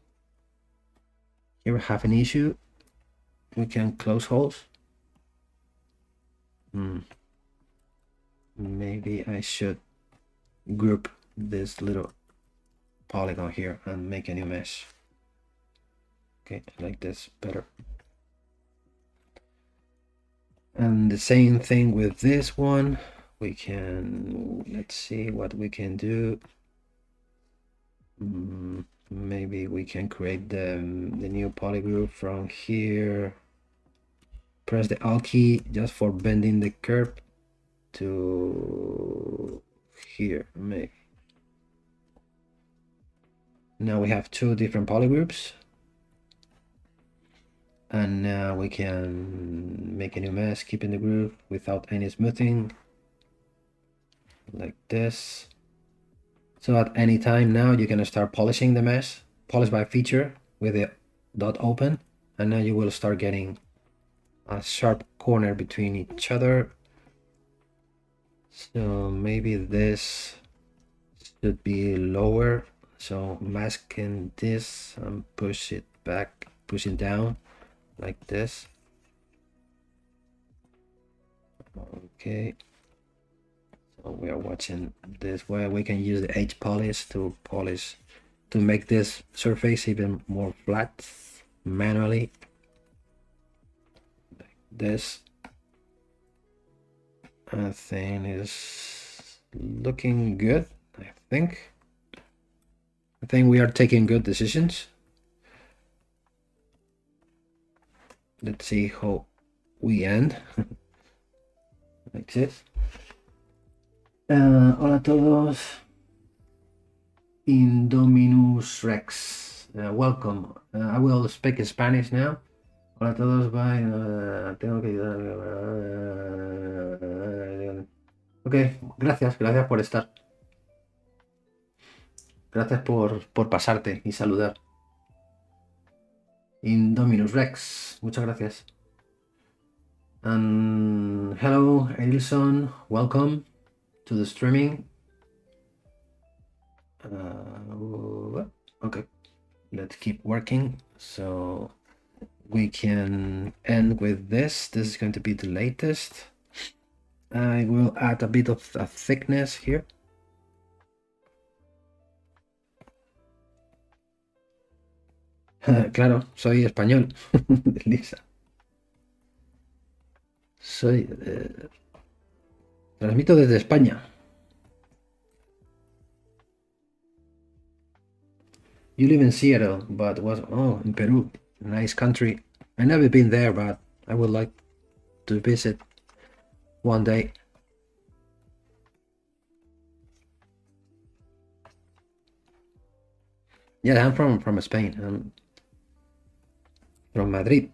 Here we have an issue. We can close holes. Maybe I should group this little polygon here and make a new mesh. Okay, like this, better. And the same thing with this one. We can, let's see what we can do. Maybe we can create the new polygroup from here. Press the Alt key just for bending the curve to here. Maybe. Now we have two different polygroups. And now we can make a new mesh, keeping the groove without any smoothing, like this. So at any time now you can start polishing the mesh, polish by feature with the dot open, and now you will start getting a sharp corner between each other. So maybe this should be lower. So masking this and push it back, pushing down like this. Okay. So we are watching this way. We can use the H polish to make this surface even more flat manually. Like this. I think is looking good. I think we are taking good decisions. Let's see how we end. like this. Hola a todos. Indominus Rex. Welcome. I will speak Spanish now. Hola a todos. Bye. Tengo que ayudar. Ok, gracias por estar. Gracias por pasarte y saludar. Indominus Rex. Muchas gracias. And hello, Edilson. Welcome to the streaming. Okay, let's keep working so we can end with this. This is going to be the latest. I will add a bit of a thickness here. Claro, soy español, Lisa. Soy... transmito desde España. You live in Seattle, but in Peru, nice country. I've never been there, but I would like to visit one day. Yeah, I'm from Spain. I'm from Madrid.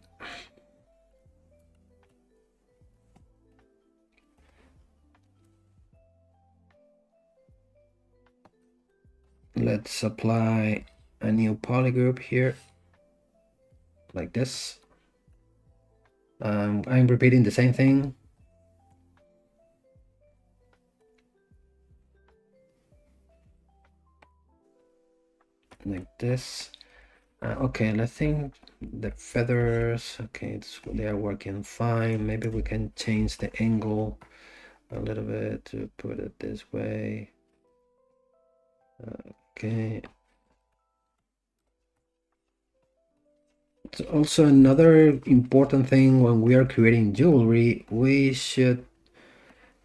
Let's apply a new polygroup here, like this. I'm repeating the same thing. Like this. Okay, let's think the feathers. Okay, they are working fine. Maybe we can change the angle a little bit to put it this way. Okay. It's also another important thing when we are creating jewelry, we should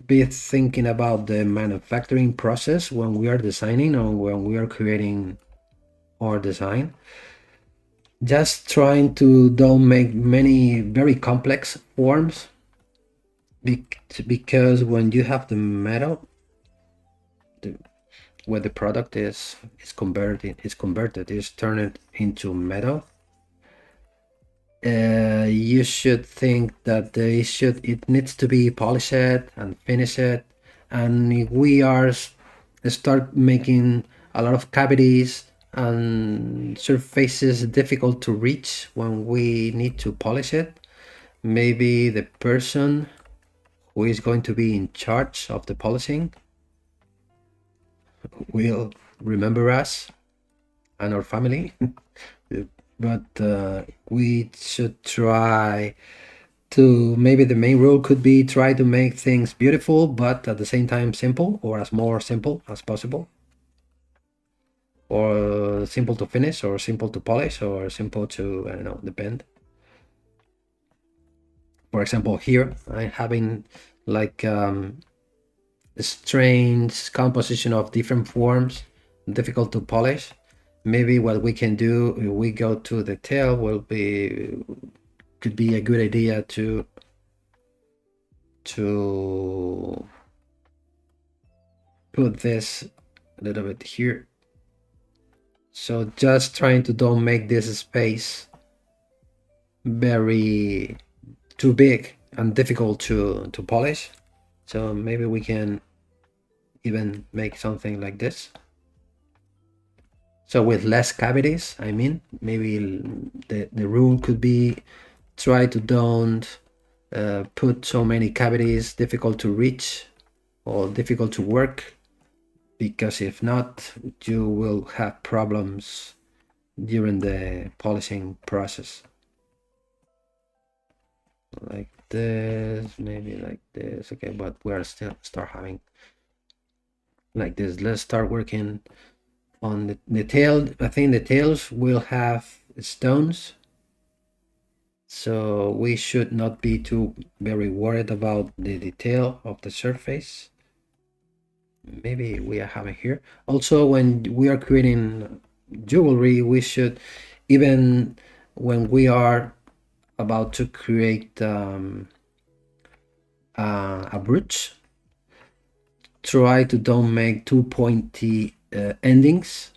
be thinking about the manufacturing process when we are designing or when we are creating our design. Just trying to don't make many very complex forms, because when you have the metal, where the product is converted, is turned into metal, you should think that it needs to be polished and finished, and if we are start making a lot of cavities and surfaces difficult to reach when we need to polish it, maybe the person who is going to be in charge of the polishing will remember us and our family. But we should try to, maybe the main rule could be try to make things beautiful, but at the same time simple, or as more simple as possible, or simple to finish, or simple to polish, or simple to, I don't know, depend. For example, here I'm having like a strange composition of different forms, difficult to polish. Maybe what we can do, if we go to the tail, could be a good idea to put this a little bit here. So just trying to don't make this space very too big and difficult to polish. So maybe we can even make something like this. So with less cavities, I mean, maybe the rule could be try to don't put so many cavities, difficult to reach or difficult to work, because if not, you will have problems during the polishing process. Like this, maybe like this. Okay, but we are still start having like this. Let's start working on the tail. I think the tails will have stones, so we should not be too very worried about the detail of the surface. Maybe we are having here. Also, when we are creating jewelry, we should, even when we are about to create a a brush. Try to don't make too pointy endings.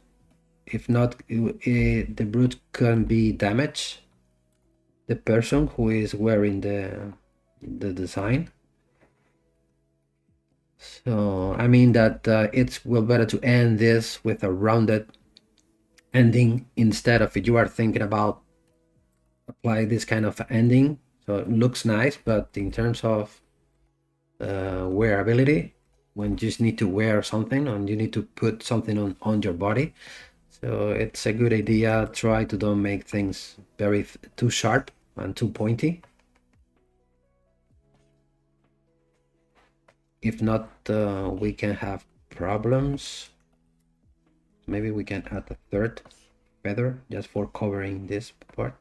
If not, the brush can be damaged. The person who is wearing the design. So I mean that it's well better to end this with a rounded ending instead of if you are thinking about apply this kind of ending. So it looks nice, but in terms of wearability, when you just need to wear something and you need to put something on your body, so it's a good idea. Try to don't make things very too sharp and too pointy. If not, we can have problems. Maybe we can add a third feather just for covering this part,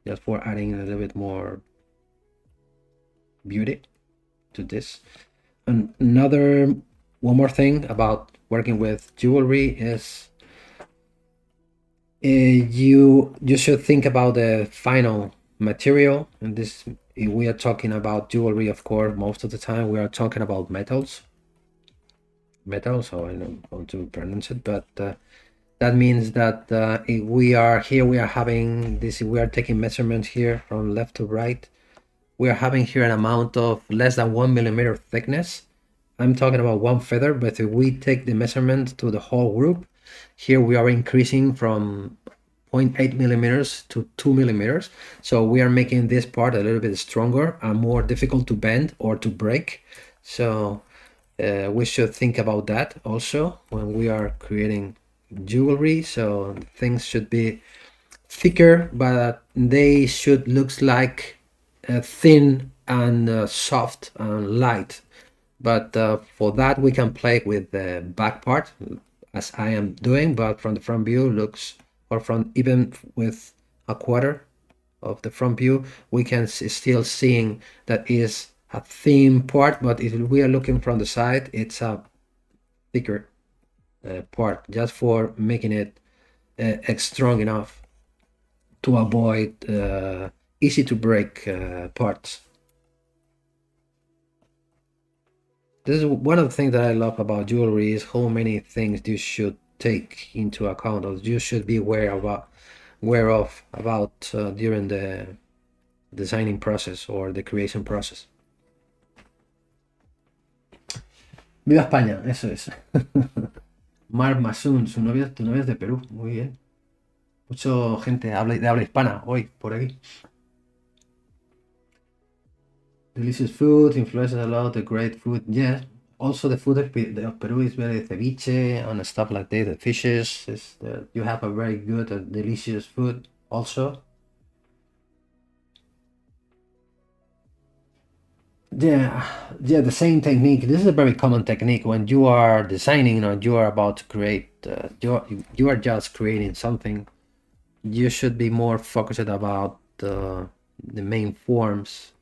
just for adding a little bit more beauty to this. And one more thing about working with jewelry is you should think about the final material. And this, if we are talking about jewelry, of course, most of the time we are talking about metals. So I don't want to pronounce it, but that means that if we are here, we are having this, we are taking measurements here from left to right. We are having here an amount of less than 1 millimeter thickness. I'm talking about one feather, but if we take the measurement to the whole group, here we are increasing from 0.8 millimeters to 2 millimeters. So we are making this part a little bit stronger and more difficult to bend or to break. So we should think about that also when we are creating jewelry. So things should be thicker, but they should look like thin and soft and light. But for that we can play with the back part as I am doing, but from the front view looks, or from even with a quarter of the front view, we can still seeing that is a thin part, but if we are looking from the side, it's a thicker part, just for making it strong enough to avoid easy to break parts. This is one of the things that I love about jewelry, is how many things you should take into account, or you should be aware of about during the designing process or the creation process. Viva España, eso es. Maxon, tu novia es de Perú, muy bien. Mucha gente de habla hispana hoy por aquí. Delicious food influences a lot the great food. Yes, also the food of Peru is very ceviche and stuff like that. The fishes, you have a very good and delicious food also. Yeah, the same technique. This is a very common technique when you are designing or you are about to create. You are just creating something. You should be more focused about the main forms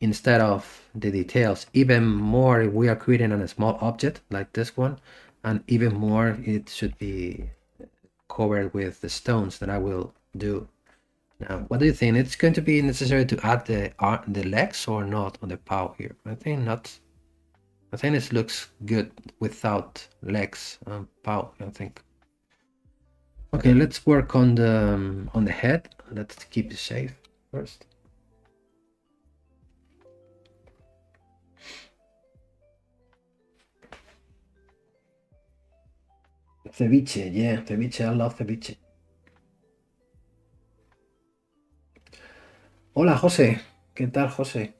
instead of the details. Even more if we are creating a small object like this one, and even more it should be covered with the stones that I will do. Now, what do you think? It's going to be necessary to add the legs or not on the paw here? I think not. I think it looks good without legs and paw, I think. Okay, let's work on the head. Let's keep it safe first. Ceviche, yeah, ceviche, I love ceviche. Hola, José. ¿Qué tal, José?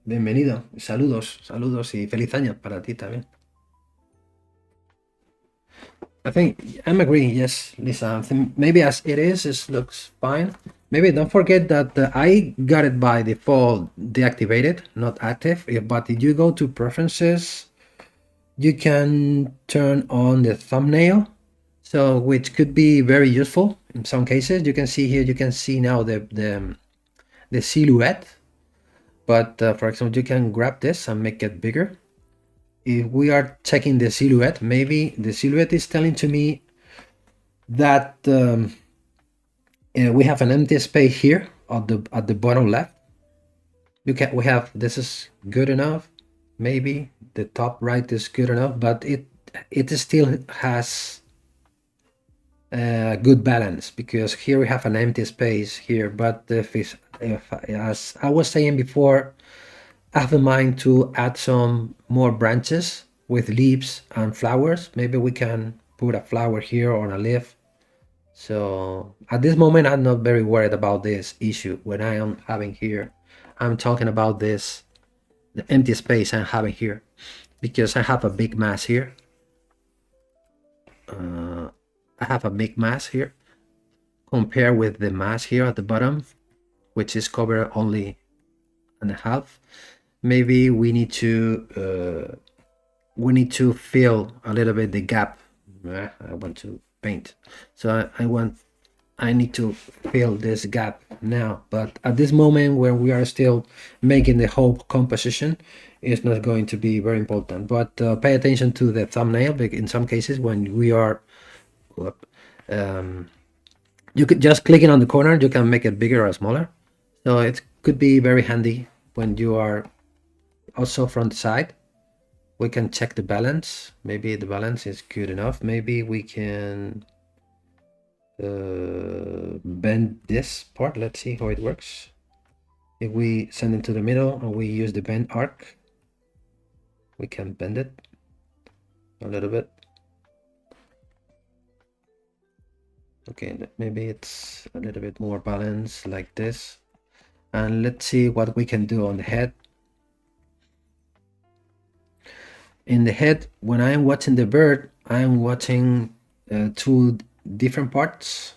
Bienvenido. Saludos y feliz año para ti también. I think I'm agreeing, yes, Lisa. I think maybe as it is, it looks fine. Maybe don't forget that I got it by default deactivated, not active. But if you go to preferences, you can turn on the thumbnail, so which could be very useful in some cases. You can see here, you can see now the silhouette. But for example, you can grab this and make it bigger. If we are checking the silhouette, maybe the silhouette is telling to me that we have an empty space here at the bottom left. we have, this is good enough. Maybe the top right is good enough, but it still has good balance, because here we have an empty space here. But if as I was saying before, I have in mind to add some more branches with leaves and flowers. Maybe we can put a flower here or a leaf. So at this moment, I'm not very worried about this issue. When I am having here, I'm talking about this, the empty space I'm having here, because I have a big mass here. I have a big mass here compared with the mass here at the bottom, which is covered only and a half. Maybe we need to fill a little bit the gap. I want to paint, so I need to fill this gap now. But at this moment, when we are still making the whole composition, it's not going to be very important. But pay attention to the thumbnail, because in some cases when we are you could just clicking on the corner, you can make it bigger or smaller. So it could be very handy when you are also from the side. We can check the balance. Maybe the balance is good enough. Maybe we can bend this part. Let's see how it works. If we send it to the middle and we use the bend arc, we can bend it a little bit. Okay, maybe it's a little bit more balanced like this. And let's see what we can do on the head. In the head, when I'm watching the bird, I'm watching two different parts.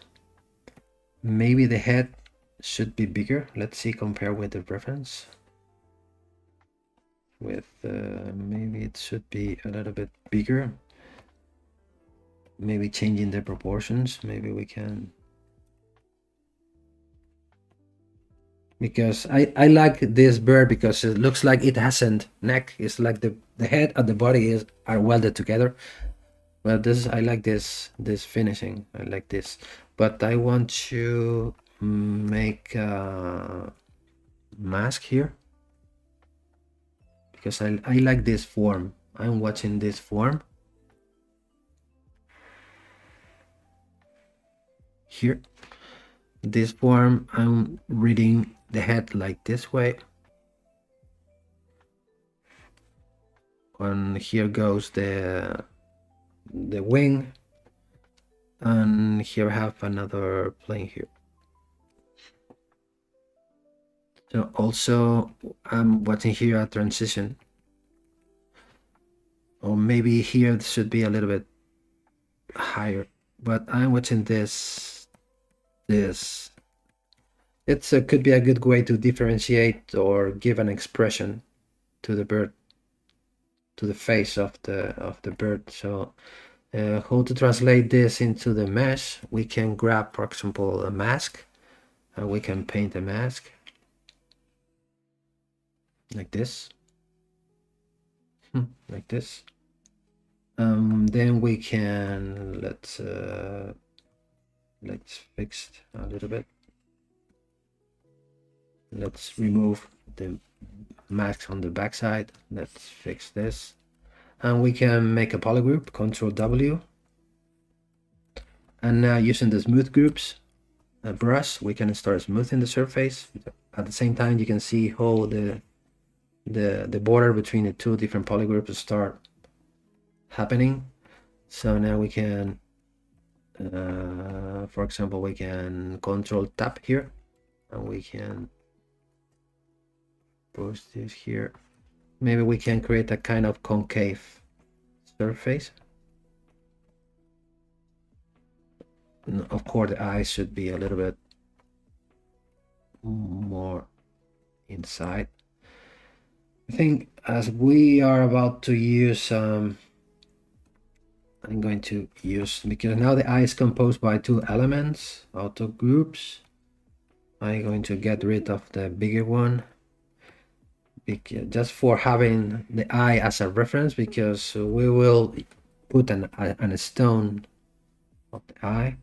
Maybe the head should be bigger. Let's see, compare with the reference. With maybe it should be a little bit bigger. Maybe changing the proportions. Maybe we can, because I like this bird because it looks like it hasn't neck. It's like the head and the body are welded together. Well, I like this finishing. I like this, but I want to make a mask here because I like this form. I'm watching this form here. This form, I'm reading the head like this way, and here goes the wing, and here I have another plane here. So also I'm watching here a transition, or maybe here it should be a little bit higher, but I'm watching this. It's could be a good way to differentiate or give an expression to the bird, to the face of the bird. So how to translate this into the mesh? We can grab, for example, a mask, and we can paint a mask like this, like this. Then we can let's fix a little bit. Let's remove the mask on the backside. Let's fix this, and we can make a polygroup. Control W, and now using the smooth groups brush, we can start smoothing the surface. At the same time, you can see how the border between the two different polygroups start happening. So now we can for example, we can control tap here, and we can push this here. Maybe we can create a kind of concave surface. And of course, the eyes should be a little bit more inside. I think as we are about to use I'm going to use, because now the eye is composed by two elements, auto groups. I'm going to get rid of the bigger one, just for having the eye as a reference, because we will put a stone of the eye.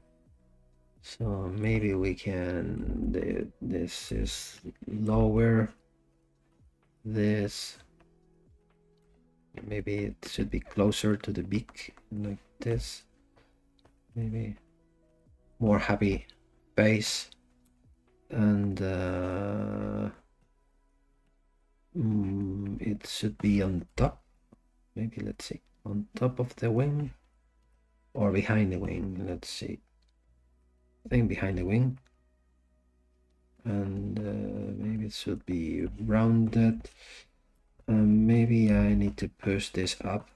So maybe we can, this is lower, this. Maybe it should be closer to the beak, like this. Maybe more happy face, and it should be on top. Maybe let's see, on top of the wing or behind the wing. Let's see. I think behind the wing, and maybe it should be rounded. Maybe I need to push this up,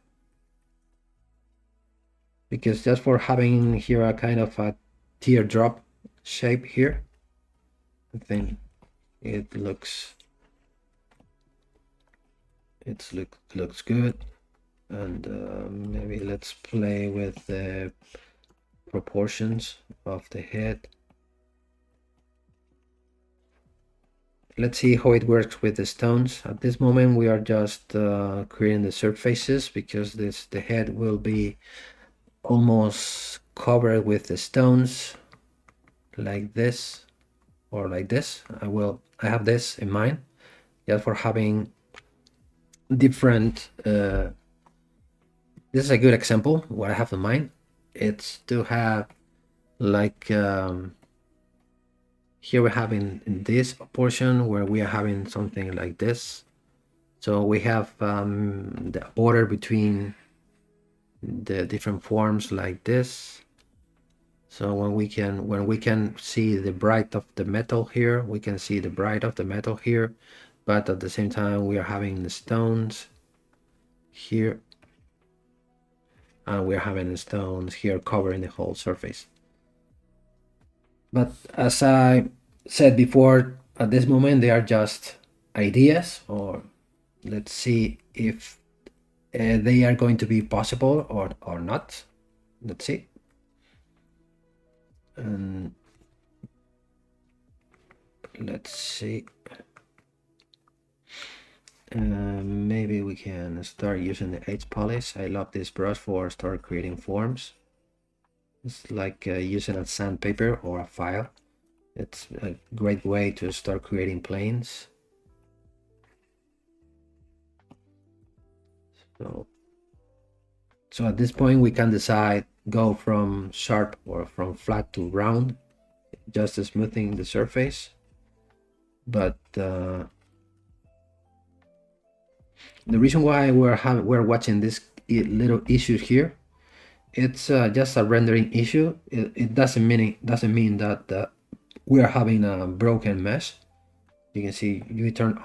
because just for having here a kind of a teardrop shape here, I think it looks good. And maybe let's play with the proportions of the head. Let's see how it works with the stones. At this moment we are just creating the surfaces, because the head will be almost covered with the stones, like this or like this. I have this in mind, just for having different this is a good example. What I have in mind, it's to have like here we're having in this portion where we are having something like this. So we have the border between the different forms like this. So when we can see the bright of the metal here, we can see the bright of the metal here, but at the same time we are having the stones here, and we're having the stones here covering the whole surface. But as I said before, at this moment they are just ideas, or let's see if they are going to be possible or not. Let's see. And let's see. Maybe we can start using the edge polish. I love this brush for start creating forms. It's like using a sandpaper or a file. It's a great way to start creating planes. So at this point we can decide go from sharp or from flat to round, just smoothing the surface. But the reason why we're watching this little issue here, it's just a rendering issue. It doesn't mean that we are having a broken mesh. You can see you turn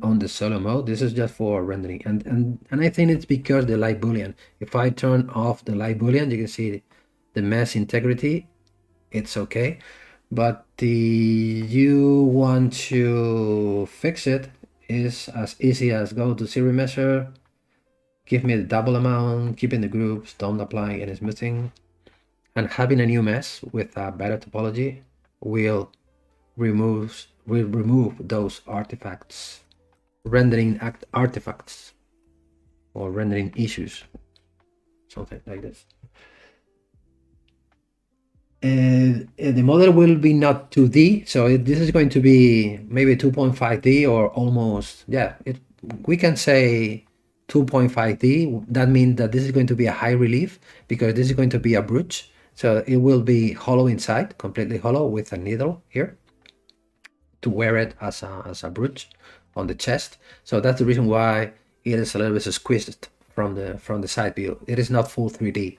on the solo mode. This is just for rendering, and I think it's because the light boolean. If I turn off the light boolean, you can see the mesh integrity. It's okay, but you want to fix it is as easy as go to series measure, give me the double amount, keeping the groups, don't apply any smoothing, and having a new mesh with a better topology will remove those artifacts, rendering artifacts or rendering issues, something like this. The model will be not 2D, so this is going to be maybe 2.5D or almost, yeah, we can say 2.5D. That means that this is going to be a high relief, because this is going to be a brooch, so it will be hollow inside, completely hollow, with a needle here to wear it as a brooch on the chest. So that's the reason why it is a little bit squeezed from the side view. It is not full 3D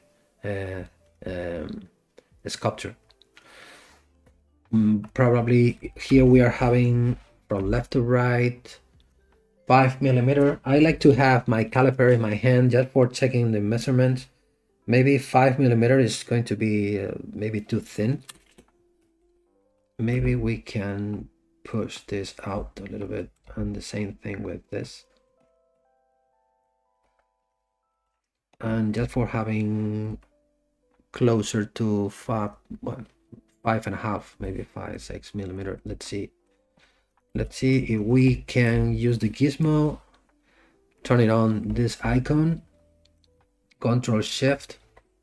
sculpture. Probably here we are having from left to right 5mm. I like to have my caliper in my hand just for checking the measurements. Maybe 5mm is going to be maybe too thin. Maybe we can push this out a little bit, and the same thing with this. And just for having closer to 5.5, maybe 6mm. Let's see if we can use the gizmo, turn it on, this icon, Control Shift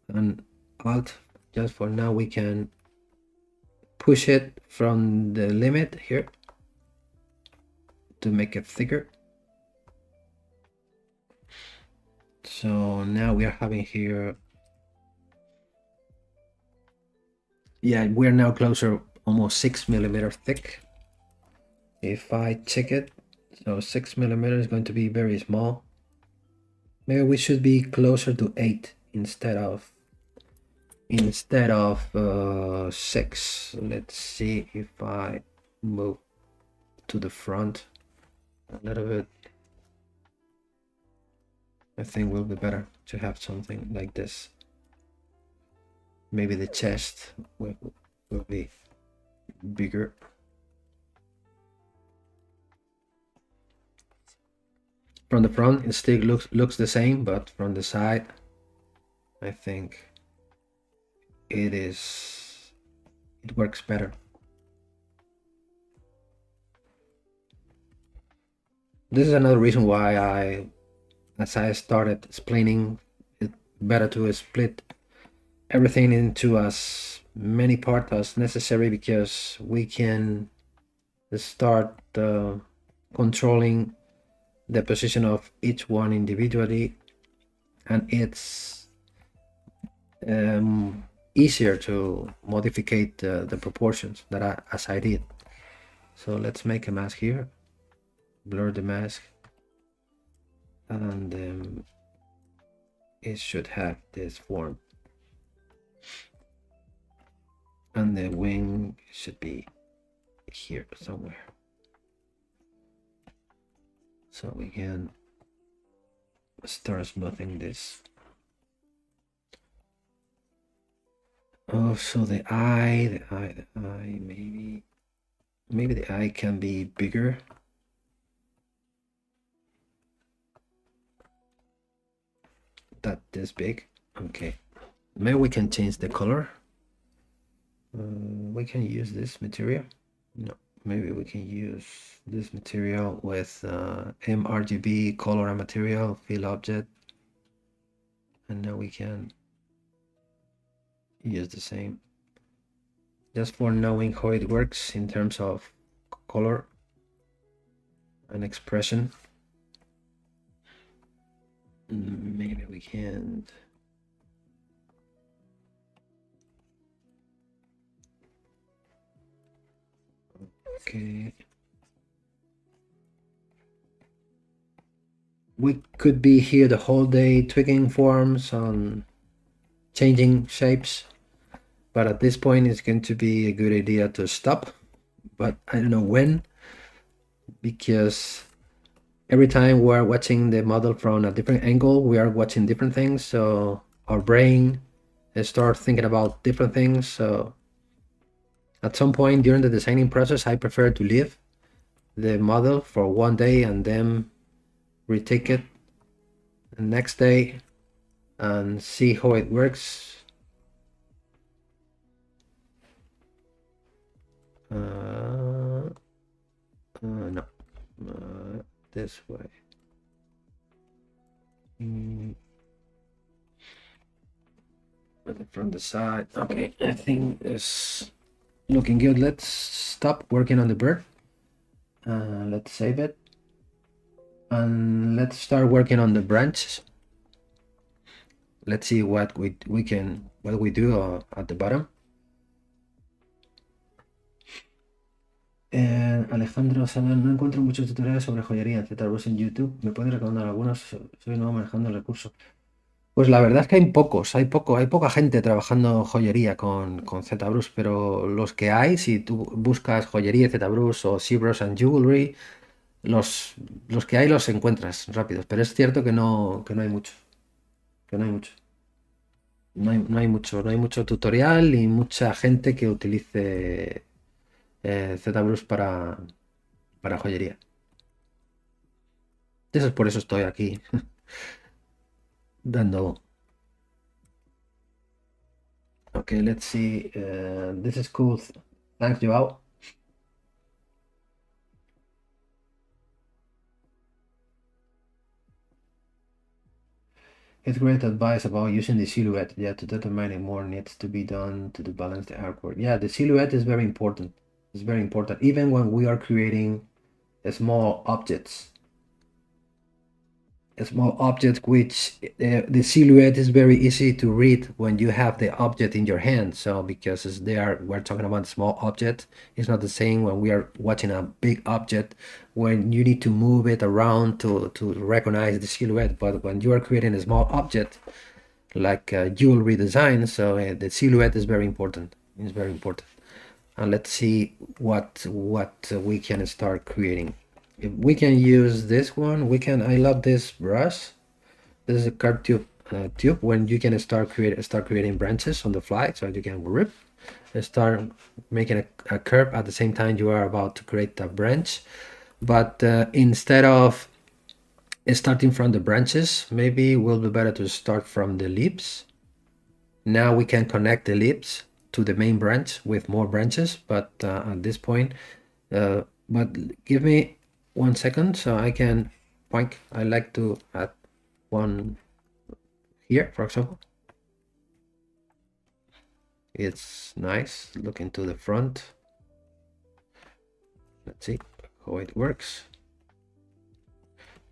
and Alt. Just for now we can push it from the limit here to make it thicker. So now we are having here, yeah, we're now closer, almost 6 millimeters thick. If I check it, so 6 millimeters is going to be very small. Maybe we should be closer to 8 instead of 6. Let's see if I move to the front a little bit. I think will be better to have something like this. Maybe the chest will be bigger. From the front, it still looks the same, but from the side, I think it works better. This is another reason why as I started explaining, it better to split everything into as many parts as necessary, because we can start controlling the position of each one individually, and it's easier to modify the proportions as I did. So let's make a mask here, blur the mask, and it should have this form, and the wing should be here somewhere. So we can start smoothing this. Oh, so the eye, maybe the eye can be bigger. That this big. Okay, maybe we can change the color. We can use this material. No, maybe we can use this material with mRGB color and material fill object, and now we can use the same, just for knowing how it works in terms of color and expression. Maybe we can okay, we could be here the whole day tweaking forms on changing shapes, but at this point it's going to be a good idea to stop, but I don't know when, because every time we're watching the model from a different angle, we are watching different things, so our brain starts thinking about different things. So at some point during the designing process, I prefer to leave the model for one day and then retake it the next day and see how it works. No, this way. From the side. Okay, I think it's looking good. Let's stop working on the bird. Let's save it, and let's start working on the branches. Let's see what we do at the bottom. Alejandro Salán, no encuentro muchos tutoriales sobre joyería en ZBrush en YouTube. ¿Me puede recomendar algunos? Soy nuevo manejando el recurso. Pues la verdad es que hay poca gente trabajando joyería con ZBrush, pero los que hay, si tú buscas joyería ZBrush o ZBrush and Jewelry, los que hay los encuentras rápidos, pero es cierto que no hay mucho. No hay mucho tutorial y mucha gente que utilice ZBrush para joyería. Por eso estoy aquí dando. Okay, let's see. This is cool. Thanks, Joao. It's great advice about using the silhouette. Yeah, to determine it more needs to be done to balance the artwork. Yeah, the silhouette is very important. It's very important. Even when we are creating small objects. A small object which the silhouette is very easy to read when you have the object in your hand. So because we're talking about a small object, it's not the same when we are watching a big object when you need to move it around to recognize the silhouette. But when you are creating a small object like jewelry design, so the silhouette is very important. It's very important. And let's see what we can start creating. If we can use this one, I love this brush. This is a curved tube when you can start creating branches on the fly. So you can rip and start making a curve at the same time you are about to create a branch. But instead of starting from the branches, maybe it will be better to start from the leaves. Now we can connect the leaves to the main branch with more branches, but at this point, but give me 1 second so I can point. I like to add one here, for example. It's nice. Looking to the front. Let's see how it works.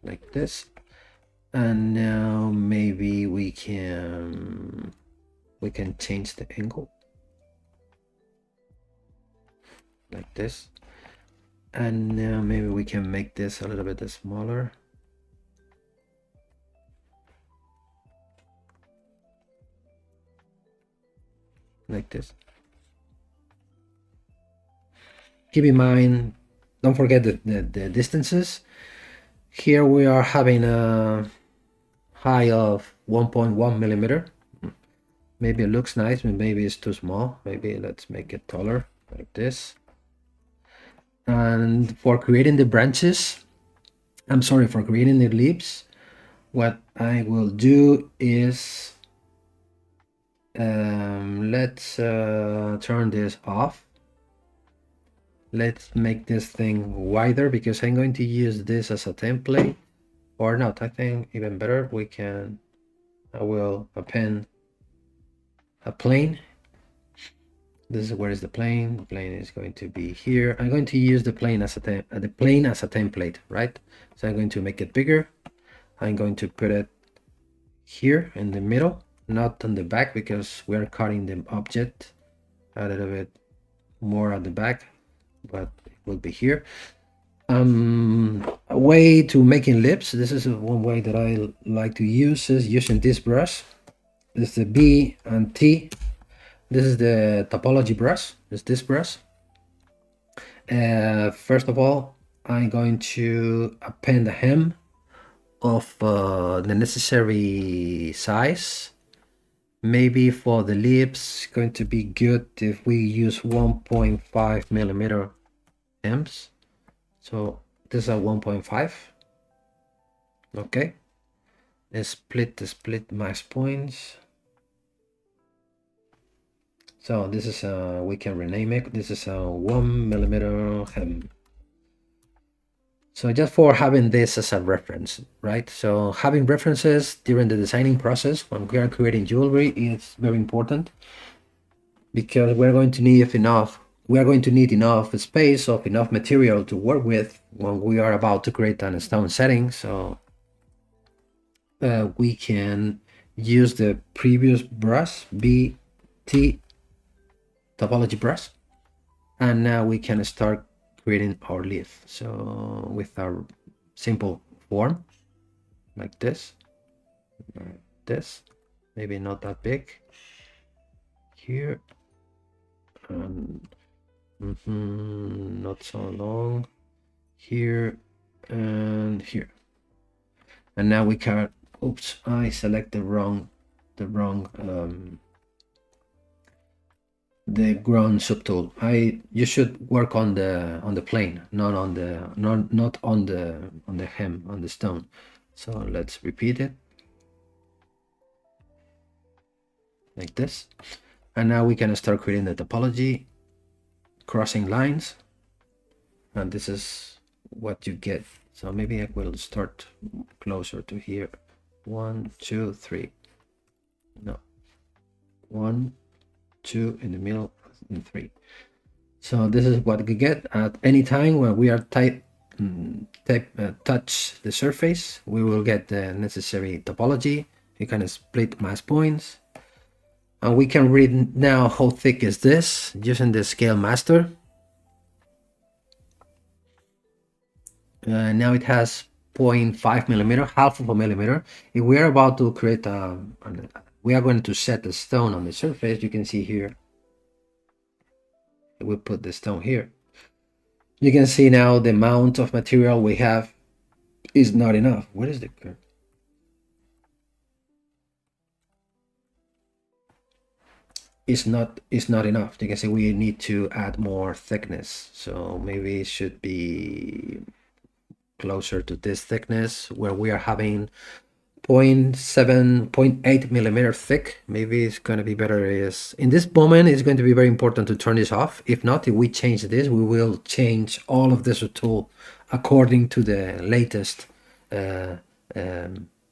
Like this. And now maybe we can change the angle. Like this. And now maybe we can make this a little bit smaller. Like this. Keep in mind, don't forget the distances. Here we are having a high of 1.1 millimeter. Maybe it looks nice, but maybe it's too small. Maybe let's make it taller, like this. And for creating the branches, for creating the leaves, what I will do is let's turn this off. Let's make this thing wider because I'm going to use this as a template, or not. I think even better, I will append a plane. This is where is the plane. The plane is going to be here. I'm going to use the plane as a template, right? So I'm going to make it bigger. I'm going to put it here in the middle, not on the back, because we're cutting the object a little bit more at the back, but it will be here. A way to making lips. This is one way that I like to use, is using this brush. This is the B and T. This is the topology brush. It's this brush. First of all, I'm going to append the hem of the necessary size. Maybe for the lips, it's going to be good if we use 1.5 millimeter hems. So this is a 1.5. Okay. Let's split max points. So this is we can rename it. This is a 1 millimeter hem. So just for having this as a reference, right? So having references during the designing process when we are creating jewelry is very important, because we're going to need enough space of enough material to work with when we are about to create a stone setting. So we can use the previous brush, BT topology brush, and now we can start creating our leaf. So with our simple form, like this, maybe not that big here, and not so long here and here. And now we can, oops, I select the wrong subtool. You should work on the plane, not on the hem, on the stone. So let's repeat it like this. And now we can start creating the topology, crossing lines, and this is what you get. So maybe I will start closer to here. 1, 2, 3. No. 1, 2 in the middle, and 3. So this is what we get at any time when we are touch the surface, we will get the necessary topology. You can split mass points. And we can read now how thick is this using the scale master. Now it has 0.5 millimeter, half of a millimeter. If we are about to create we are going to set the stone on the surface, you can see here. We put the stone here. You can see now the amount of material we have is not enough. What is the curve? It's not enough. You can see we need to add more thickness. So maybe it should be closer to this thickness where we are having 0.7, 0.8 millimeter thick. Maybe it's going to be better. Is in this moment it's going to be very important to turn this off. If not, if we change this, we will change all of this tool according to the latest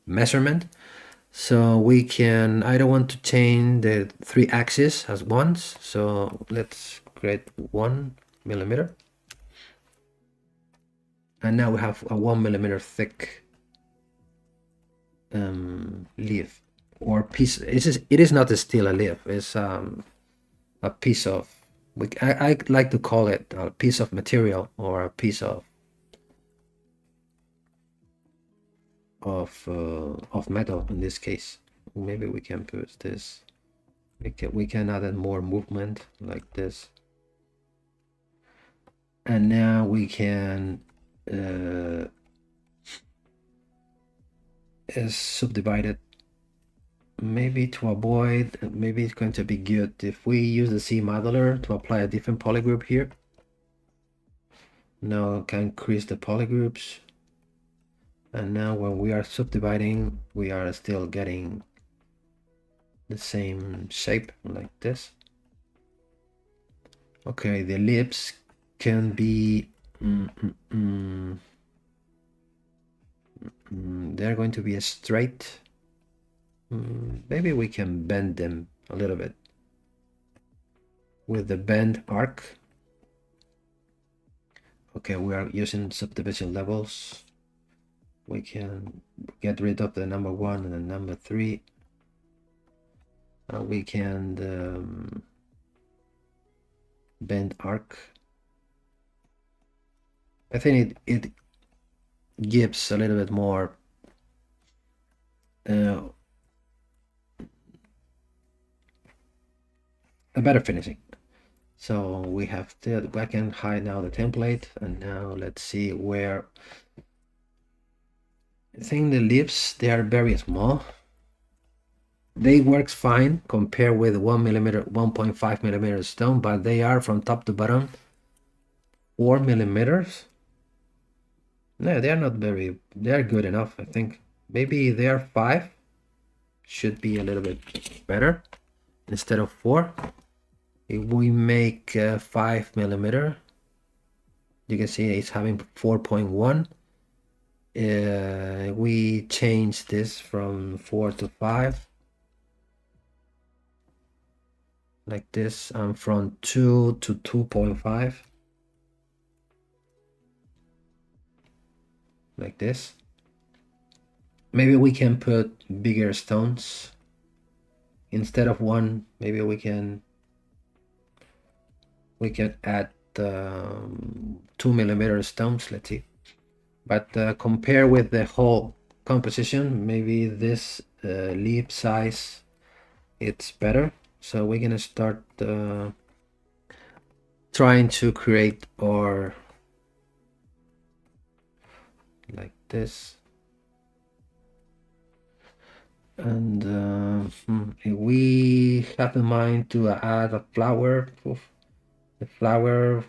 measurement. So we can, I don't want to change the 3 axes as once. So let's create 1 millimeter. And now we have a 1 millimeter thick leaf or piece. It is not still a leaf. It's a piece of, I like to call it a piece of material or a piece of metal in this case. Maybe we can put this. We can add more movement like this. And now we can subdivide it. Maybe to avoid, maybe it's going to be good if we use the C modeler to apply a different polygroup here. Now can increase the polygroups. And now when we are subdividing, we are still getting the same shape like this. Okay, the lips can be they're going to be straight. Maybe we can bend them a little bit with the bend arc. Okay, we are using subdivision levels. We can get rid of the number 1 and the number 3. We can bend arc. I think it gives a little bit more a better finishing. So we have I can hide now the template, and now let's see where. I think the lips, they are very small. They work fine compared with 1 millimeter, 1.5 millimeter stone, but they are from top to bottom 4 millimeters. No, they are not very, they are good enough, I think. Maybe they are 5. Should be a little bit better instead of 4. If we make 5 millimeter, you can see it's having 4.1. We change this from 4 to 5 like this, and from 2 to 2.5 like this. Maybe we can put bigger stones instead of 1. Maybe we can add 2 millimeter stones. Let's see. But compare with the whole composition, maybe this leaf size, it's better. So we're gonna start trying to create our like this. And we have in mind to add a flower. The flower,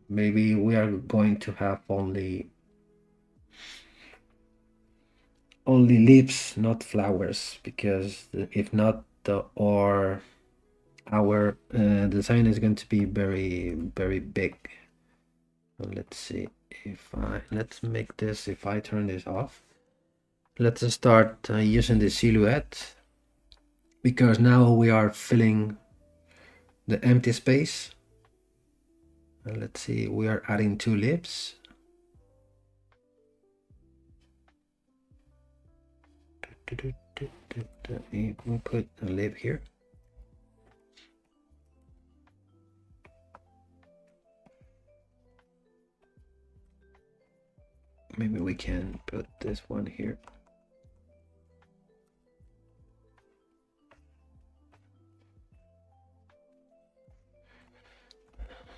maybe we are going to have only leaves, not flowers, because if not, our design is going to be very, very big. So let's see if let's make this, if I turn this off, let's start using the silhouette, because now we are filling the empty space. Let's see, we are adding 2 lips. We put a lip here. Maybe we can put this one here.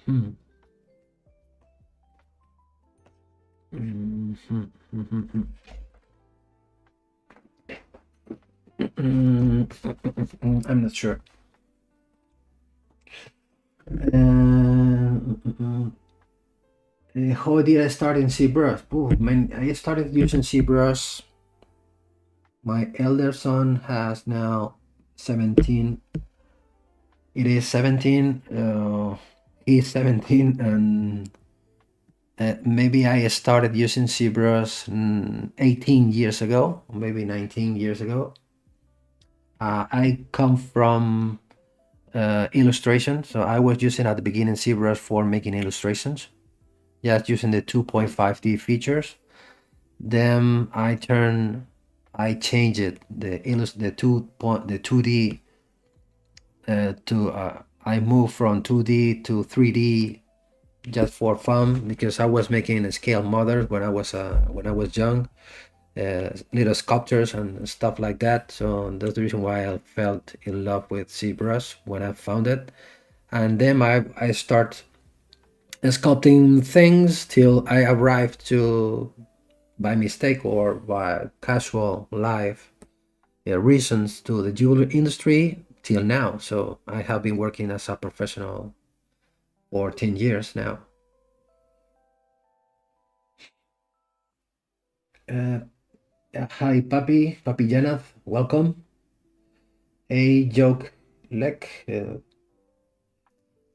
I'm not sure. How did I start in ZBrush? I started using ZBrush. My elder son has now 17. It is 17. He's 17, and maybe I started using ZBrush 18 years ago, maybe 19 years ago. I come from illustration, so I was using at the beginning ZBrush for making illustrations, just using the 2.5D features. Then I changed it, the 2D I moved from 2D to 3D just for fun, because I was making scale models when I was young, little sculptures and stuff like that. So that's the reason why I felt in love with ZBrush when I found it. And then I start sculpting things till I arrived to, by mistake or by casual life reasons, to the jewelry industry till now. So I have been working as a professional for 10 years now. Hi, Papi Janath, welcome. Hey, Joke Lek,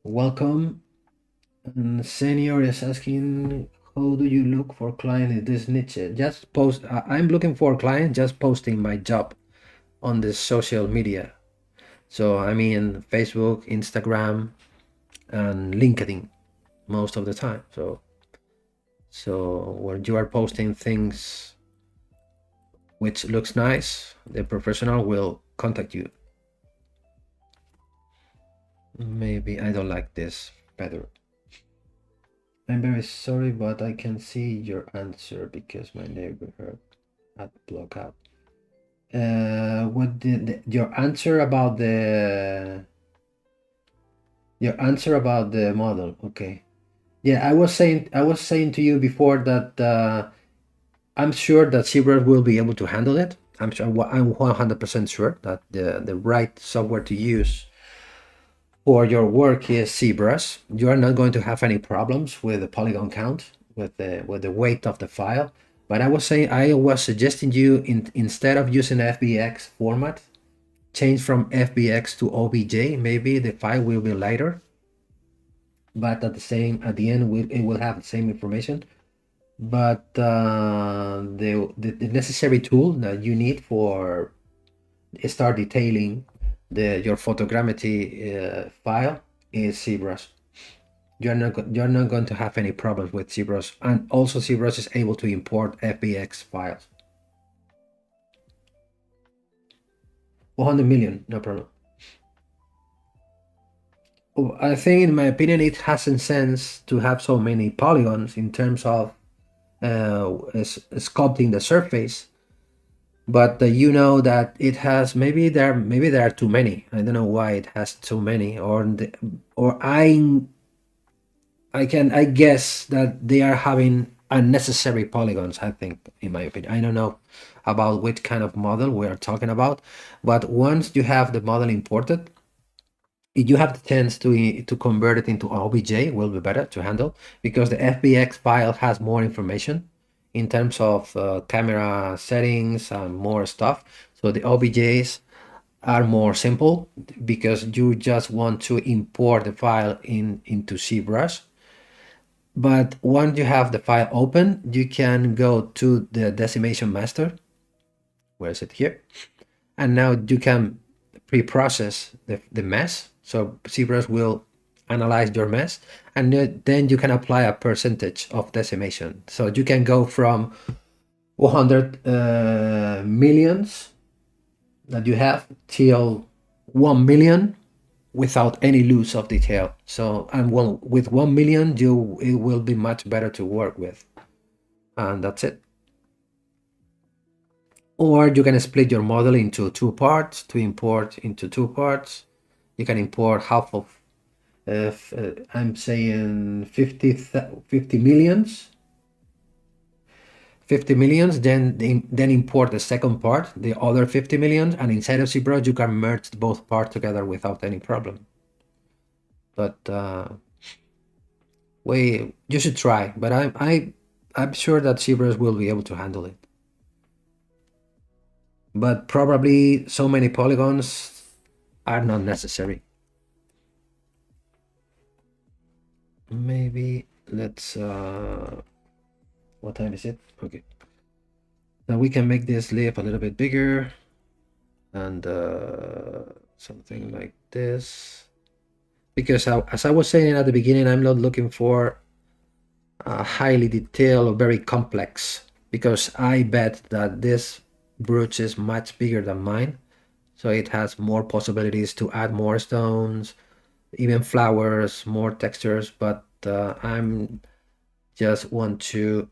welcome. And Senior is asking, how do you look for client in this niche? Just post. I'm looking for a client, just posting my job on the social media. So I mean Facebook, Instagram, and LinkedIn most of the time. So when you are posting things which looks nice, the professional will contact you. Maybe I don't like this better. I'm very sorry, but I can see your answer because my neighborhood had blocked out. What did your answer about the model? Okay. Yeah, I was saying to you before that I'm sure that ZBrush will be able to handle it. I'm 100% sure that the right software to use for your work is ZBrush. You are not going to have any problems with the polygon count, with the weight of the file. But I was suggesting you, instead of using FBX format, change from FBX to OBJ. Maybe the file will be lighter, but at the end it will have the same information. But the necessary tool that you need for start detailing your photogrammetry file is ZBrush. You're not going to have any problems with ZBrush, and also ZBrush is able to import FBX files. 100 million, no problem. I think, in my opinion, it hasn't sense to have so many polygons in terms of sculpting the surface, but you know that it has, maybe there are too many. I don't know why it has too many, I guess that they are having unnecessary polygons, I think, in my opinion. I don't know about which kind of model we are talking about, but once you have the model imported, you have the chance to convert it into OBJ, will be better to handle, because the FBX file has more information in terms of camera settings and more stuff. So the OBJs are more simple because you just want to import the file into ZBrush. But once you have the file open, you can go to the decimation master. Where is it? Here. And now you can pre-process the mesh. So ZBrush will analyze your mesh, and then you can apply a percentage of decimation. So you can go from 100 millions that you have till 1 million without any loss of detail. So, and with 1 million, it will be much better to work with. And that's it. Or you can split your model into 2 parts to import into 2 parts. You can import half of, I'm saying 50 millions. 50 millions, then import the second part, the other 50 millions, and inside of ZBrush you can merge both parts together without any problem. But you should try. But I'm sure that ZBrush will be able to handle it. But probably so many polygons are not necessary. Maybe let's what time is it? Okay. Now we can make this lip a little bit bigger and something like this. Because as I was saying at the beginning, I'm not looking for a highly detailed or very complex, because I bet that this brush is much bigger than mine. So it has more possibilities to add more stones, even flowers, more textures, but I'm just want to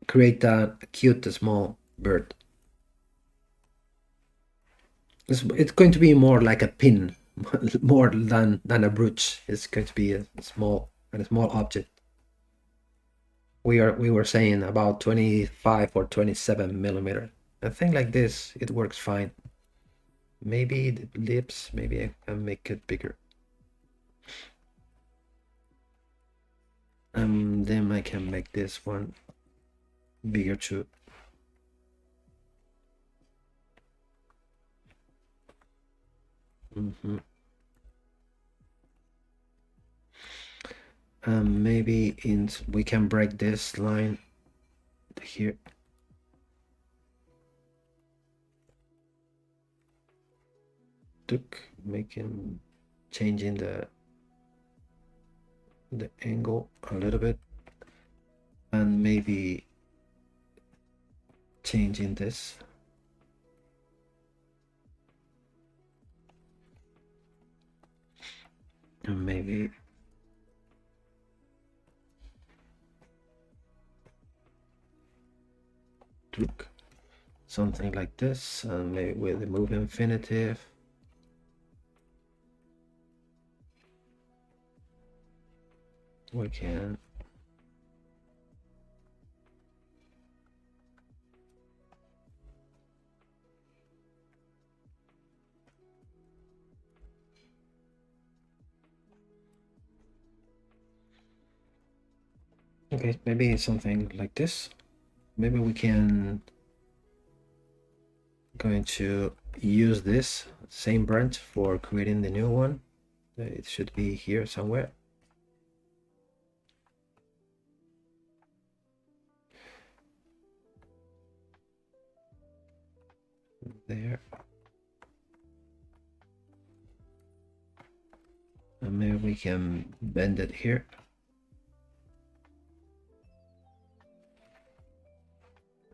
create a cute small bird. It's going to be more like a pin, more than a brooch. It's going to be a small object. We were saying about 25 or 27 millimeter. A thing like this, it works fine. Maybe the lips, maybe I can make it bigger. Then I can make this one bigger too. Maybe we can break this line here. Changing the angle a little bit, and maybe changing this. And maybe something like this, and maybe with the move infinitive. We can okay, maybe something like this. Maybe we can going to use this same branch for creating the new one. It should be here somewhere. There. And maybe we can bend it here.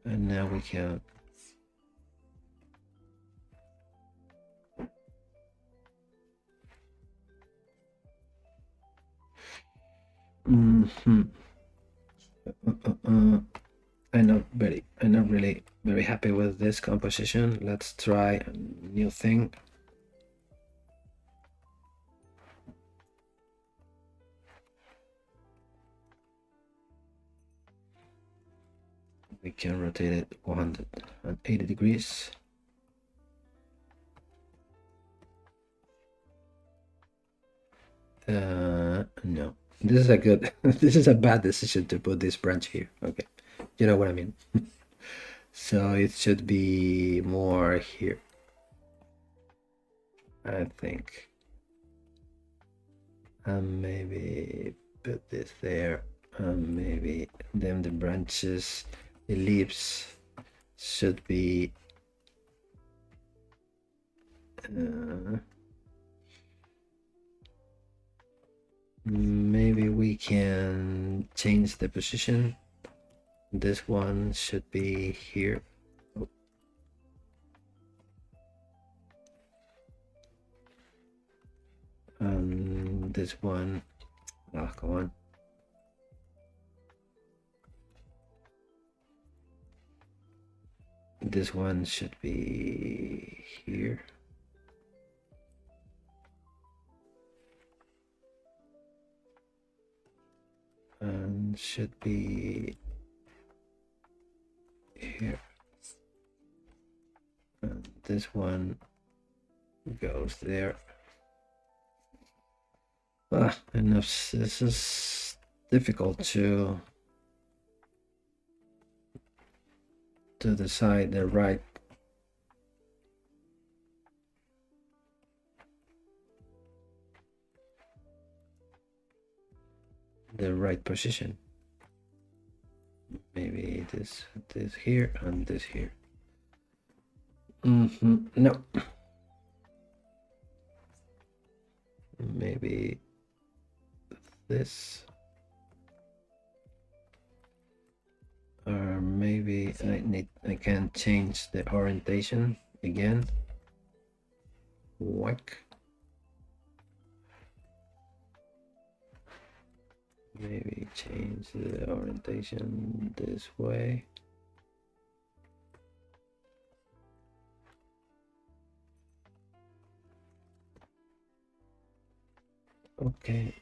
And now we can I'm not really very happy with this composition. Let's try a new thing. We can rotate it 180 degrees. No, this is a good this is a bad decision to put this branch here. Okay, you know what I mean. So it should be more here, I think. And maybe put this there, and maybe then the branches, the leaves should be Maybe we can change the position. This one should be here. Oh. And this one, oh, come on. This one should be here. And should be here. And this one goes there. Enough. This is difficult to decide the right position. Maybe this here and this here. No. Maybe this, or maybe I can change the orientation again. Whack. Maybe change the orientation this way. Okay.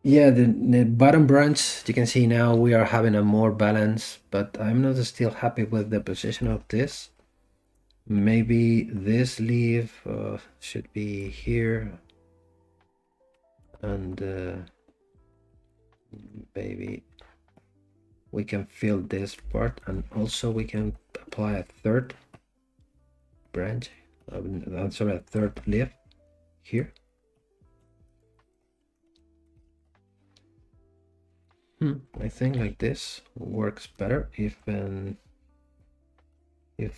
Yeah, the bottom branch, you can see now we are having a more balance, but I'm not still happy with the position of this. Maybe this leaf should be here, and maybe we can fill this part, and also we can apply a third branch. I'm sorry, a third leaf here. I think like this works better if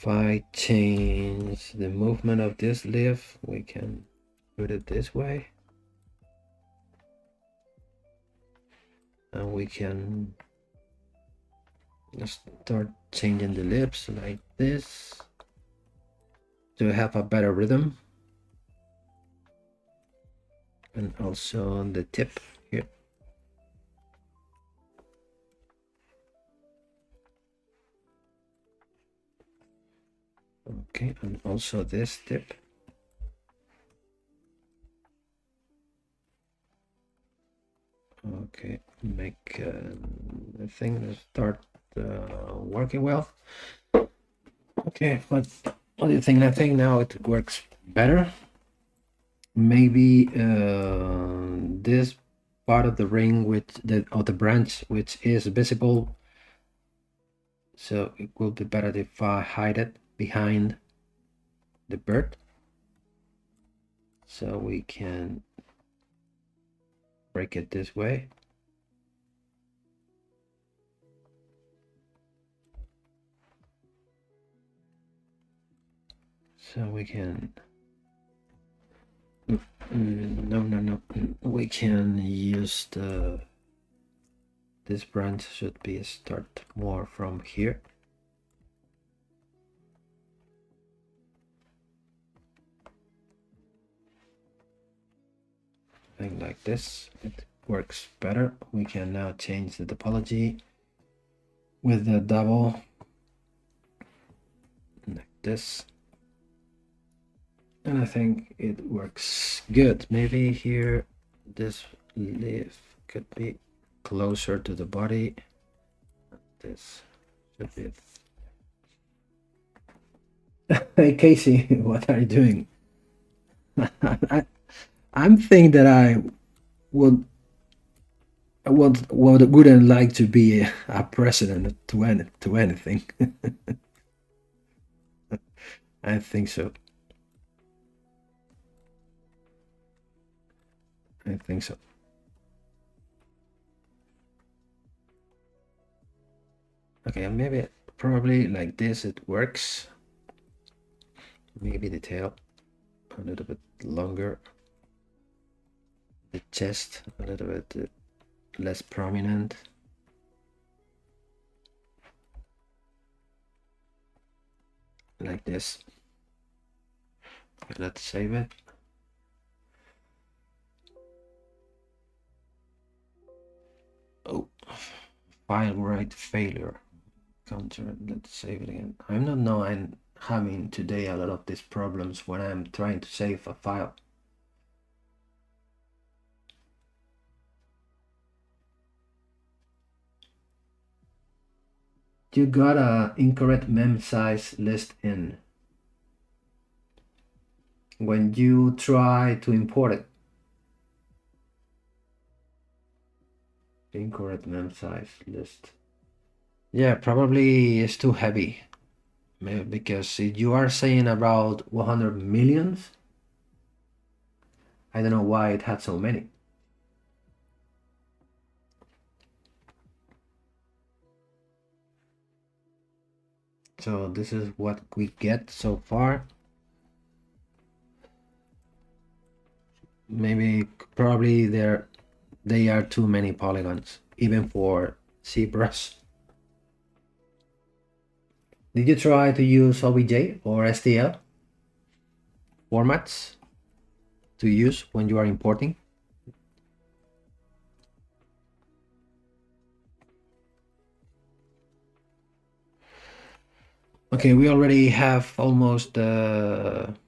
I change the movement of this leaf, we can put it this way. And we can start changing the leaves like this to have a better rhythm. And also on the tip here. Okay, and also this tip. Okay, make the thing start working well. Okay, what do you think? I think now it works better. Maybe this part of the ring with the branch which is visible, so it will be better if I hide it behind the bird, so we can break it this way. So we can no, we can use this branch should be start more from here. Thing like this, it works better. We can now change the topology with the double like this, and I think it works good. Maybe here this leaf could be closer to the body. This should be Hey Casey, what are you doing? I'm thinking that I wouldn't like to be a president to anything. I think so. I think so. Okay, maybe probably like this it works. maybe the tail a little bit longer, the chest a little bit less prominent. Like this. Let's save it. Oh, file write failure. Counter. Let's save it again. I'm not know I'm having today a lot of these problems when I'm trying to save a file. You got a incorrect mem size list in when you try to import it. Incorrect mem size list. Yeah, probably it's too heavy. Maybe because you are saying about 100 millions. I don't know why it had so many. So this is what we get so far. Maybe probably they are too many polygons, even for ZBrush. Did you try to use OBJ or STL formats to use when you are importing? Okay, we already have almost and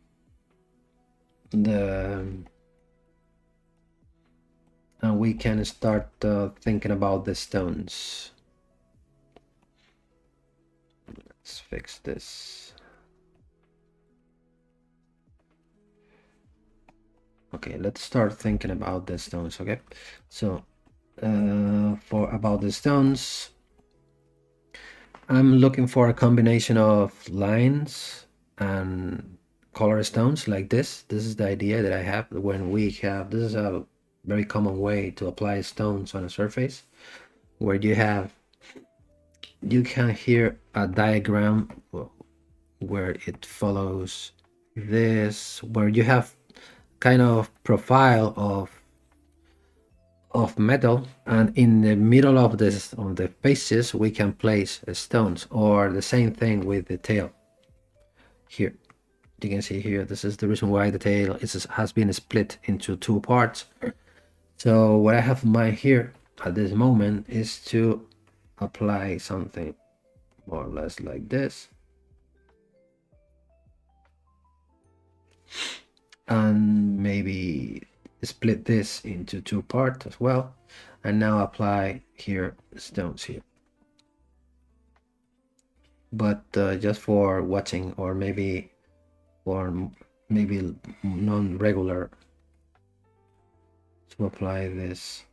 we can start thinking about the stones. Let's fix this. Okay, let's start thinking about the stones. Okay, so for about the stones, I'm looking for a combination of lines and color stones like this. This is the idea that I have when we have, this is a very common way to apply stones on a surface, where you can hear a diagram where it follows this, where you have kind of profile of metal, and in the middle of this on the faces we can place stones, or the same thing with the tail. Here you can see here, this is the reason why the tail has been split into two parts. So what I have in mind here at this moment is to apply something more or less like this, and maybe split this into two parts as well, and now apply here stones here, but just for watching, or maybe non-regular, to apply this.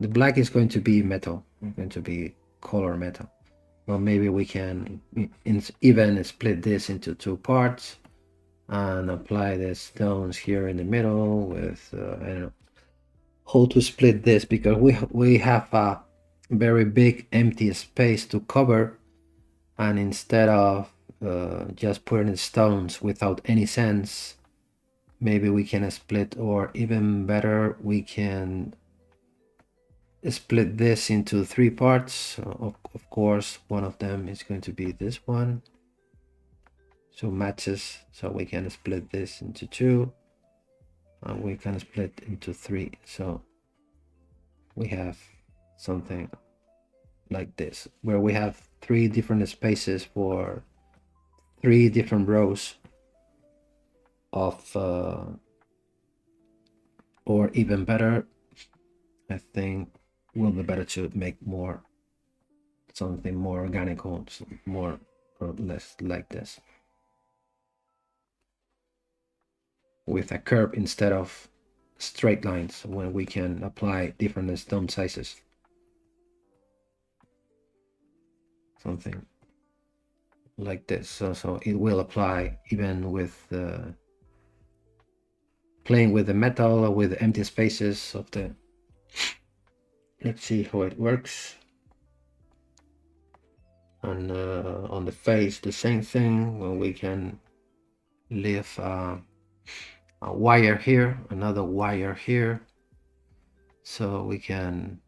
The black is going to be metal, going to be color metal. Well, maybe we can even split this into two parts and apply the stones here in the middle with I don't know how to split this, because we have a very big empty space to cover, and instead of just putting stones without any sense, maybe we can split, or even better, we can split this into three parts. Of course, one of them is going to be this one, so matches, so we can split this into two, and we can split into three, so we have something like this, where we have three different spaces for three different rows of or even better, I think will be better to make more something more organic, more or less like this, with a curve instead of straight lines, when we can apply different stone sizes. Something like this, so it will apply even with playing with the metal or with the empty spaces of the. Let's see how it works. And on the face, the same thing. Well, we can leave a wire here, another wire here, so we can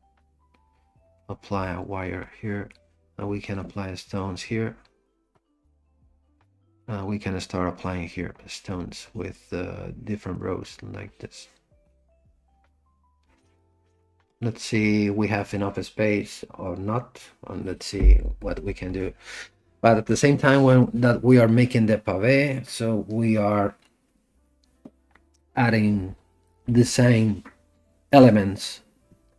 apply a wire here, and we can apply stones here. We can start applying here stones with different rows like this. Let's see, we have enough space or not, and let's see what we can do. But at the same time, when that we are making the pavé, so we are adding the same elements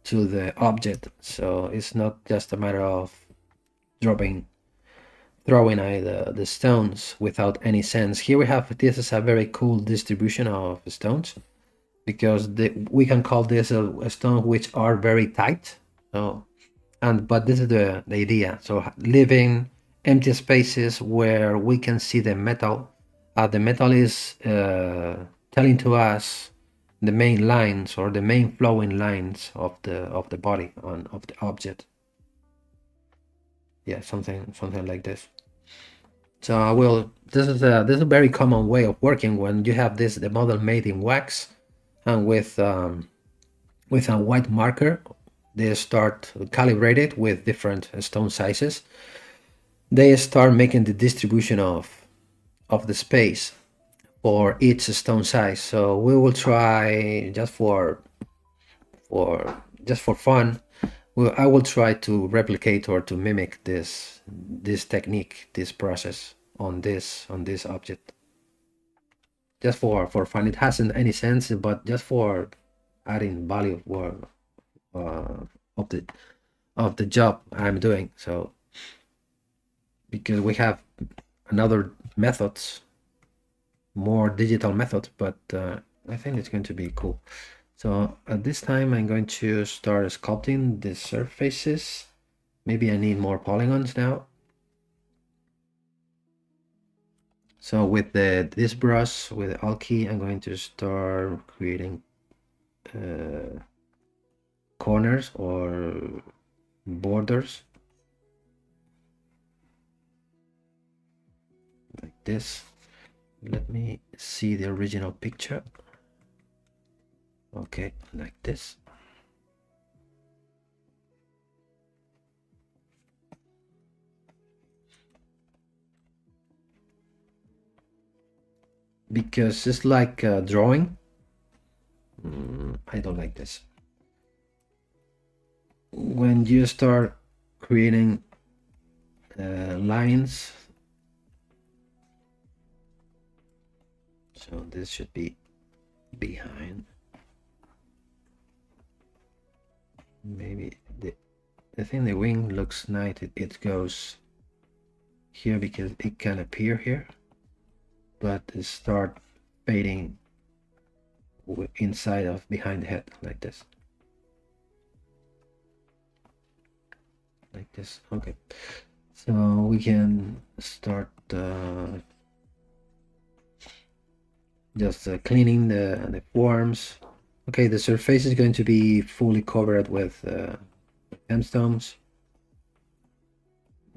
to the object, so it's not just a matter of throwing the stones without any sense. Here we have, this is a very cool distribution of stones, because we can call this a stone which are very tight. So, but this is the idea. So leaving empty spaces where we can see the metal. The metal is telling to us the main lines or the main flowing lines of the body of the object. Yeah, something like this. So I will. This is a very common way of working when you have the model made in wax, and with a white marker, they start calibrated with different stone sizes. They start making the distribution of the space for each stone size. So we will try, just for fun, I will try to replicate or to mimic this technique, this process on this object, just for fun. It hasn't any sense, but just for adding value of the job I'm doing. So because we have another methods, more digital methods, but I think it's going to be cool. So at this time, I'm going to start sculpting the surfaces. Maybe I need more polygons now. So with this brush, with the Alt key, I'm going to start creating corners or borders like this. Let me see the original picture. Okay, like this. Because it's like drawing. I don't like this. When you start creating lines, so this should be behind. Maybe I think the wing looks nice. It goes here because it can appear here, but it start fading inside of behind the head like this. Like this. Okay, so we can start just cleaning the forms. Okay, the surface is going to be fully covered with gemstones,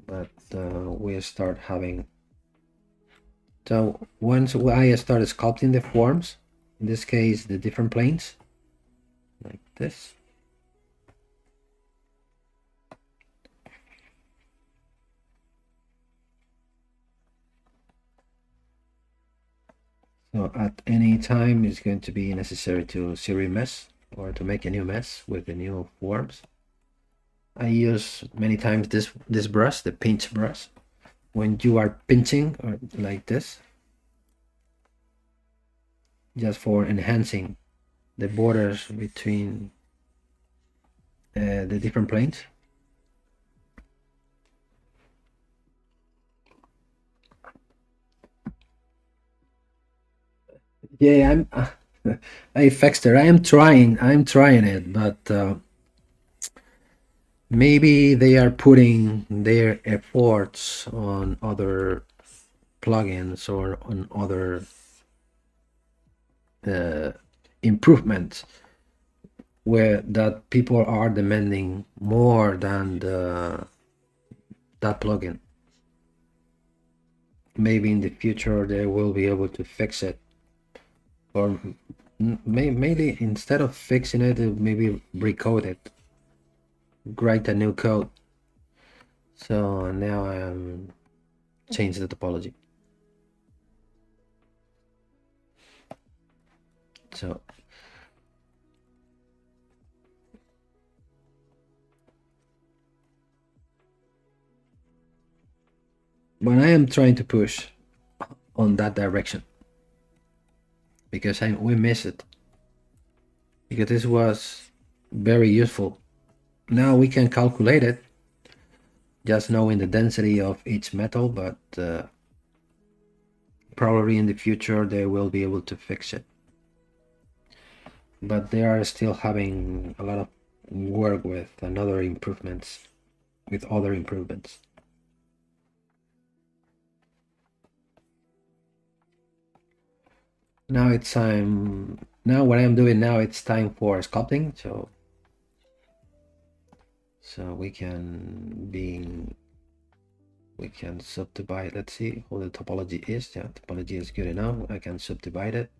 but we start having. So once I start sculpting the forms, in this case the different planes, like this. So at any time it's going to be necessary to series mesh or to make a new mesh with the new forms. I use many times this brush, the pinch brush, when you are pinching or like this, just for enhancing the borders between the different planes. Yeah, hey Fexter, I'm trying it, but maybe they are putting their efforts on other plugins or on other improvements where that people are demanding more than that plugin. maybe in the future they will be able to fix it, or maybe instead of fixing it, maybe recode it, write a new code. So now I'm change the topology. So when I am trying to push on that direction, because we miss it, because this was very useful. Now we can calculate it, just knowing the density of each metal, but probably in the future they will be able to fix it. But they are still having a lot of work with other improvements. Now it's time. Now what I'm doing now, it's time for sculpting. So we can subdivide. Let's see how the topology is. Yeah, topology is good enough. I can subdivide it.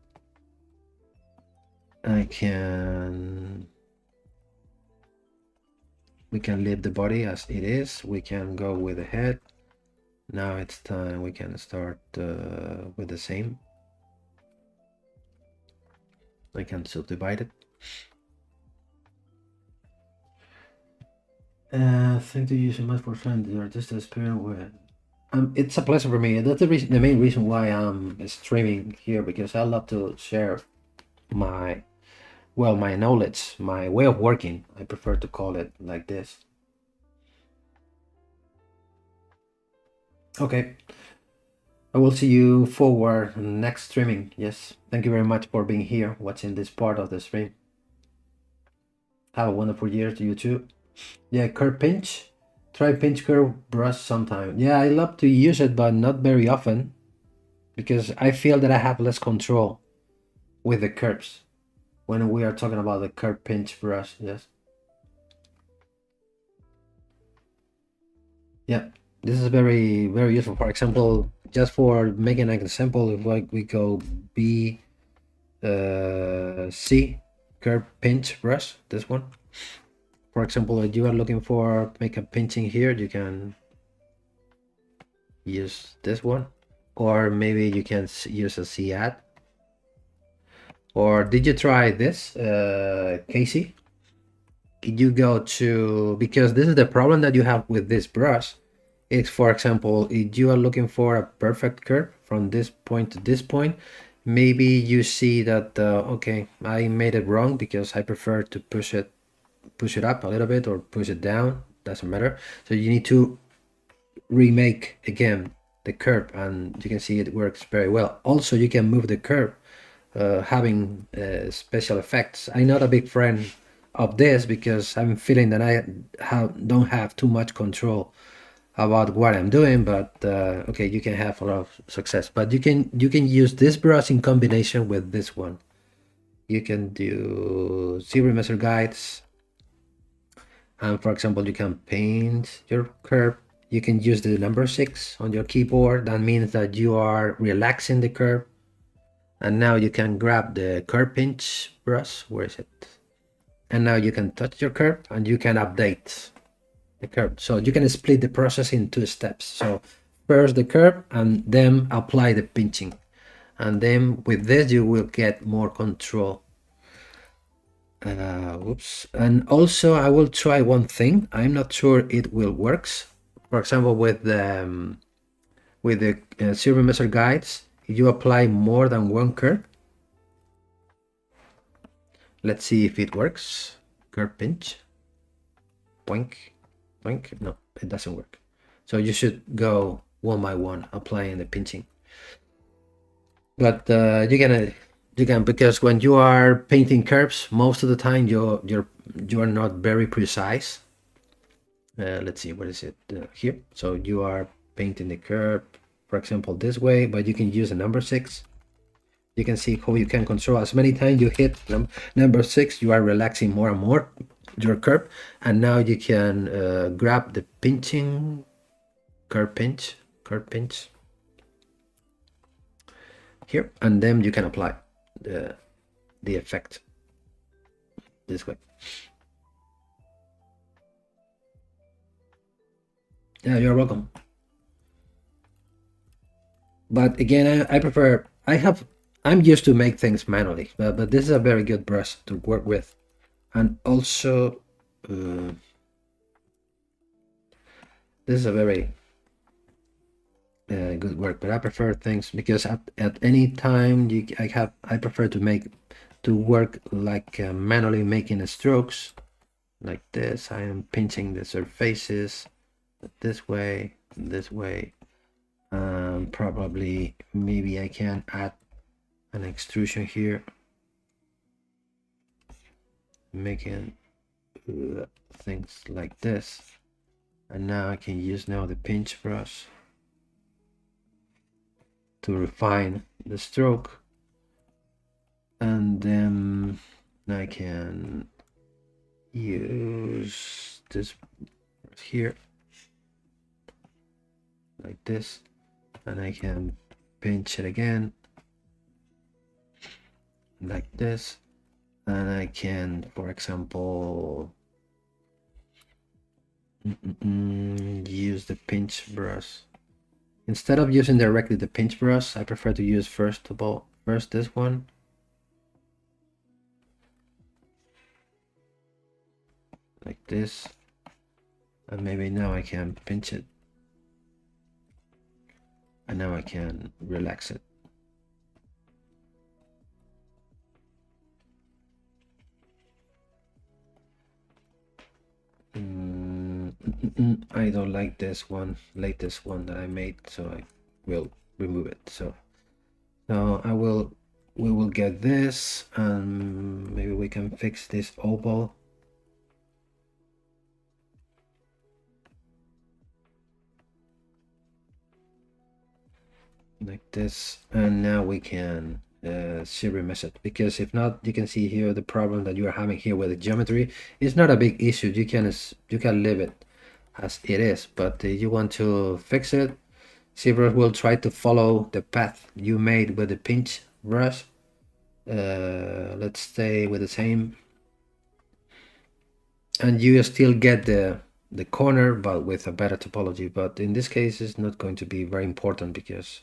We can leave the body as it is. We can go with the head. Now it's time. We can start with the same. I can subdivide it. Thank you so much for sharing the artistic experience with. It's a pleasure for me. That's the main reason why I'm streaming here, because I love to share my knowledge, my way of working. I prefer to call it like this. Okay. I will see you forward next streaming. Yes. Thank you very much for being here, watching this part of the stream. Have a wonderful year to you too. Yeah, curve pinch. Try pinch curve brush sometime. Yeah, I love to use it, but not very often, because I feel that I have less control with the curves when we are talking about the curve pinch brush. Yes. Yeah, this is very, very useful. For example, just for making an example, if we go B, C, curve pinch brush, this one. For example, if you are looking for make a pinching here, you can use this one, or maybe you can use a C add. Or did you try this, Casey? You go to, because this is the problem that you have with this brush. It's, for example, if you are looking for a perfect curve from this point to this point, maybe you see that okay, I made it wrong because I prefer to push it up a little bit or push it down, doesn't matter. So you need to remake again the curve, and you can see it works very well. Also, you can move the curve having special effects. I'm not a big friend of this because I'm feeling that I don't have too much control about what I'm doing, but okay, you can have a lot of success. But you can use this brush in combination with this one. You can do ZBrush guides, and for example, you can paint your curve. You can use the number 6 on your keyboard. That means that you are relaxing the curve. And now you can grab the curve pinch brush. Where is it? And now you can touch your curve and you can update the curve. So you can split the process in 2 steps. So first the curve and then apply the pinching. And then with this you will get more control. Oops. And also I will try one thing. I'm not sure it will works. For example, with the zero measure guides, if you apply more than one curve, let's see if it works. Curve pinch, boink, boink. No, it doesn't work. So you should go one by one applying the pinching. But you can, because when you are painting curves, most of the time you are not very precise. Let's see, what is it here? So you are painting the curve, for example, this way, but you can use a number 6. You can see how you can control as many times you hit number 6, you are relaxing more and more your curve, and now you can grab the pinching, curve pinch, here, and then you can apply the effect this way. Yeah, you're welcome. But again, I prefer, I'm used to make things manually, but this is a very good brush to work with. And also, this is a very good work, but I prefer things because at any time I prefer to work like manually making strokes like this. I am pinching the surfaces this way. Probably maybe I can add an extrusion here, making things like this. And now I can use the pinch brush to refine the stroke, and then I can use this here like this, and I can pinch it again like this, and I can, for example, use the pinch brush. Instead of using directly the pinch brush, I prefer to use first this one. Like this. And maybe now I can pinch it. And now I can relax it. I don't like this latest one that I made, so I will remove it. So we will get this, and maybe we can fix this oval. Like this, and now we can see remesh it, because if not, you can see here the problem that you are having here with the geometry. It's not a big issue. You can leave it as it is, but you want to fix it. ZBrush will try to follow the path you made with the pinch brush. Let's stay with the same, and you still get the corner, but with a better topology. But in this case, it's not going to be very important because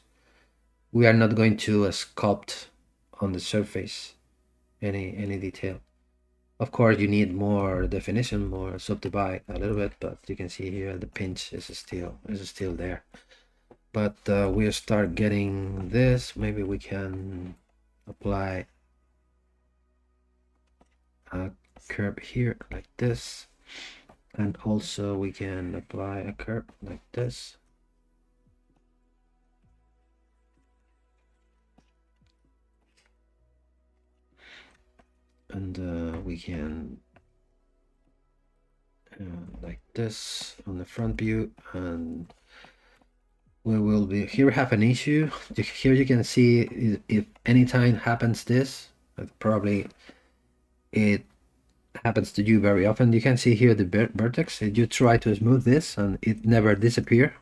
we are not going to sculpt on the surface any detail. Of course, you need more definition, more subdivide a little bit, but you can see here the pinch is still there. But we'll start getting this. Maybe we can apply a curve here like this, and also we can apply a curve like this. And we can like this on the front view, and we will be here. We have an issue here. You can see if anytime happens this, probably it happens to you very often. You can see here the vertex. You try to smooth this and it never disappear.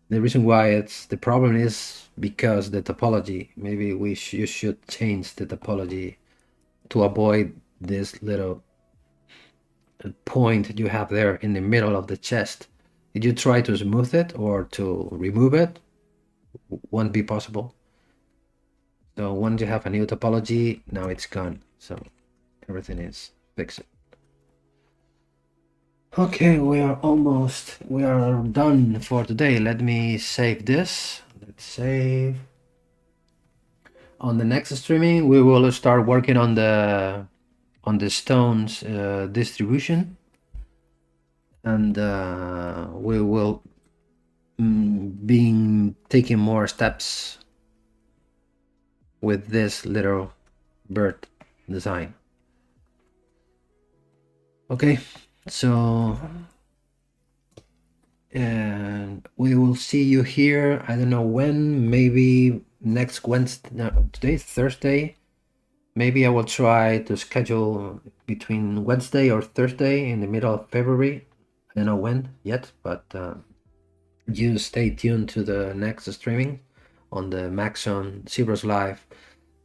The reason why the problem is because the topology. Maybe you should change the topology to avoid this little point you have there in the middle of the chest. Did you try to smooth it or to remove it? Won't be possible. So once you have a new topology, now it's gone. So everything is fixed. Okay, we are done for today. Let me save this. Let's save. On the next streaming, we will start working on the stones distribution, and we will be taking more steps with this little bird design. Okay, so and we will see you here. I don't know when, maybe next Wednesday. No, today's Thursday. Maybe I will try to schedule between Wednesday or Thursday in the middle of February. I don't know when yet, but you stay tuned to the next streaming. on the Maxon ZBrush Live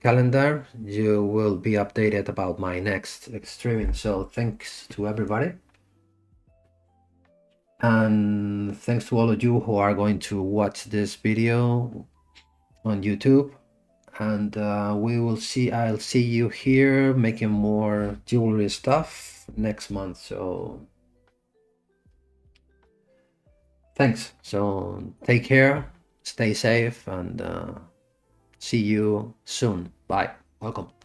calendar, you will be updated about my next streaming. So thanks to everybody. And thanks to all of you who are going to watch this video on YouTube. And I'll see you here making more jewelry stuff next month. So thanks. So take care, stay safe, and see you soon. Bye. Welcome.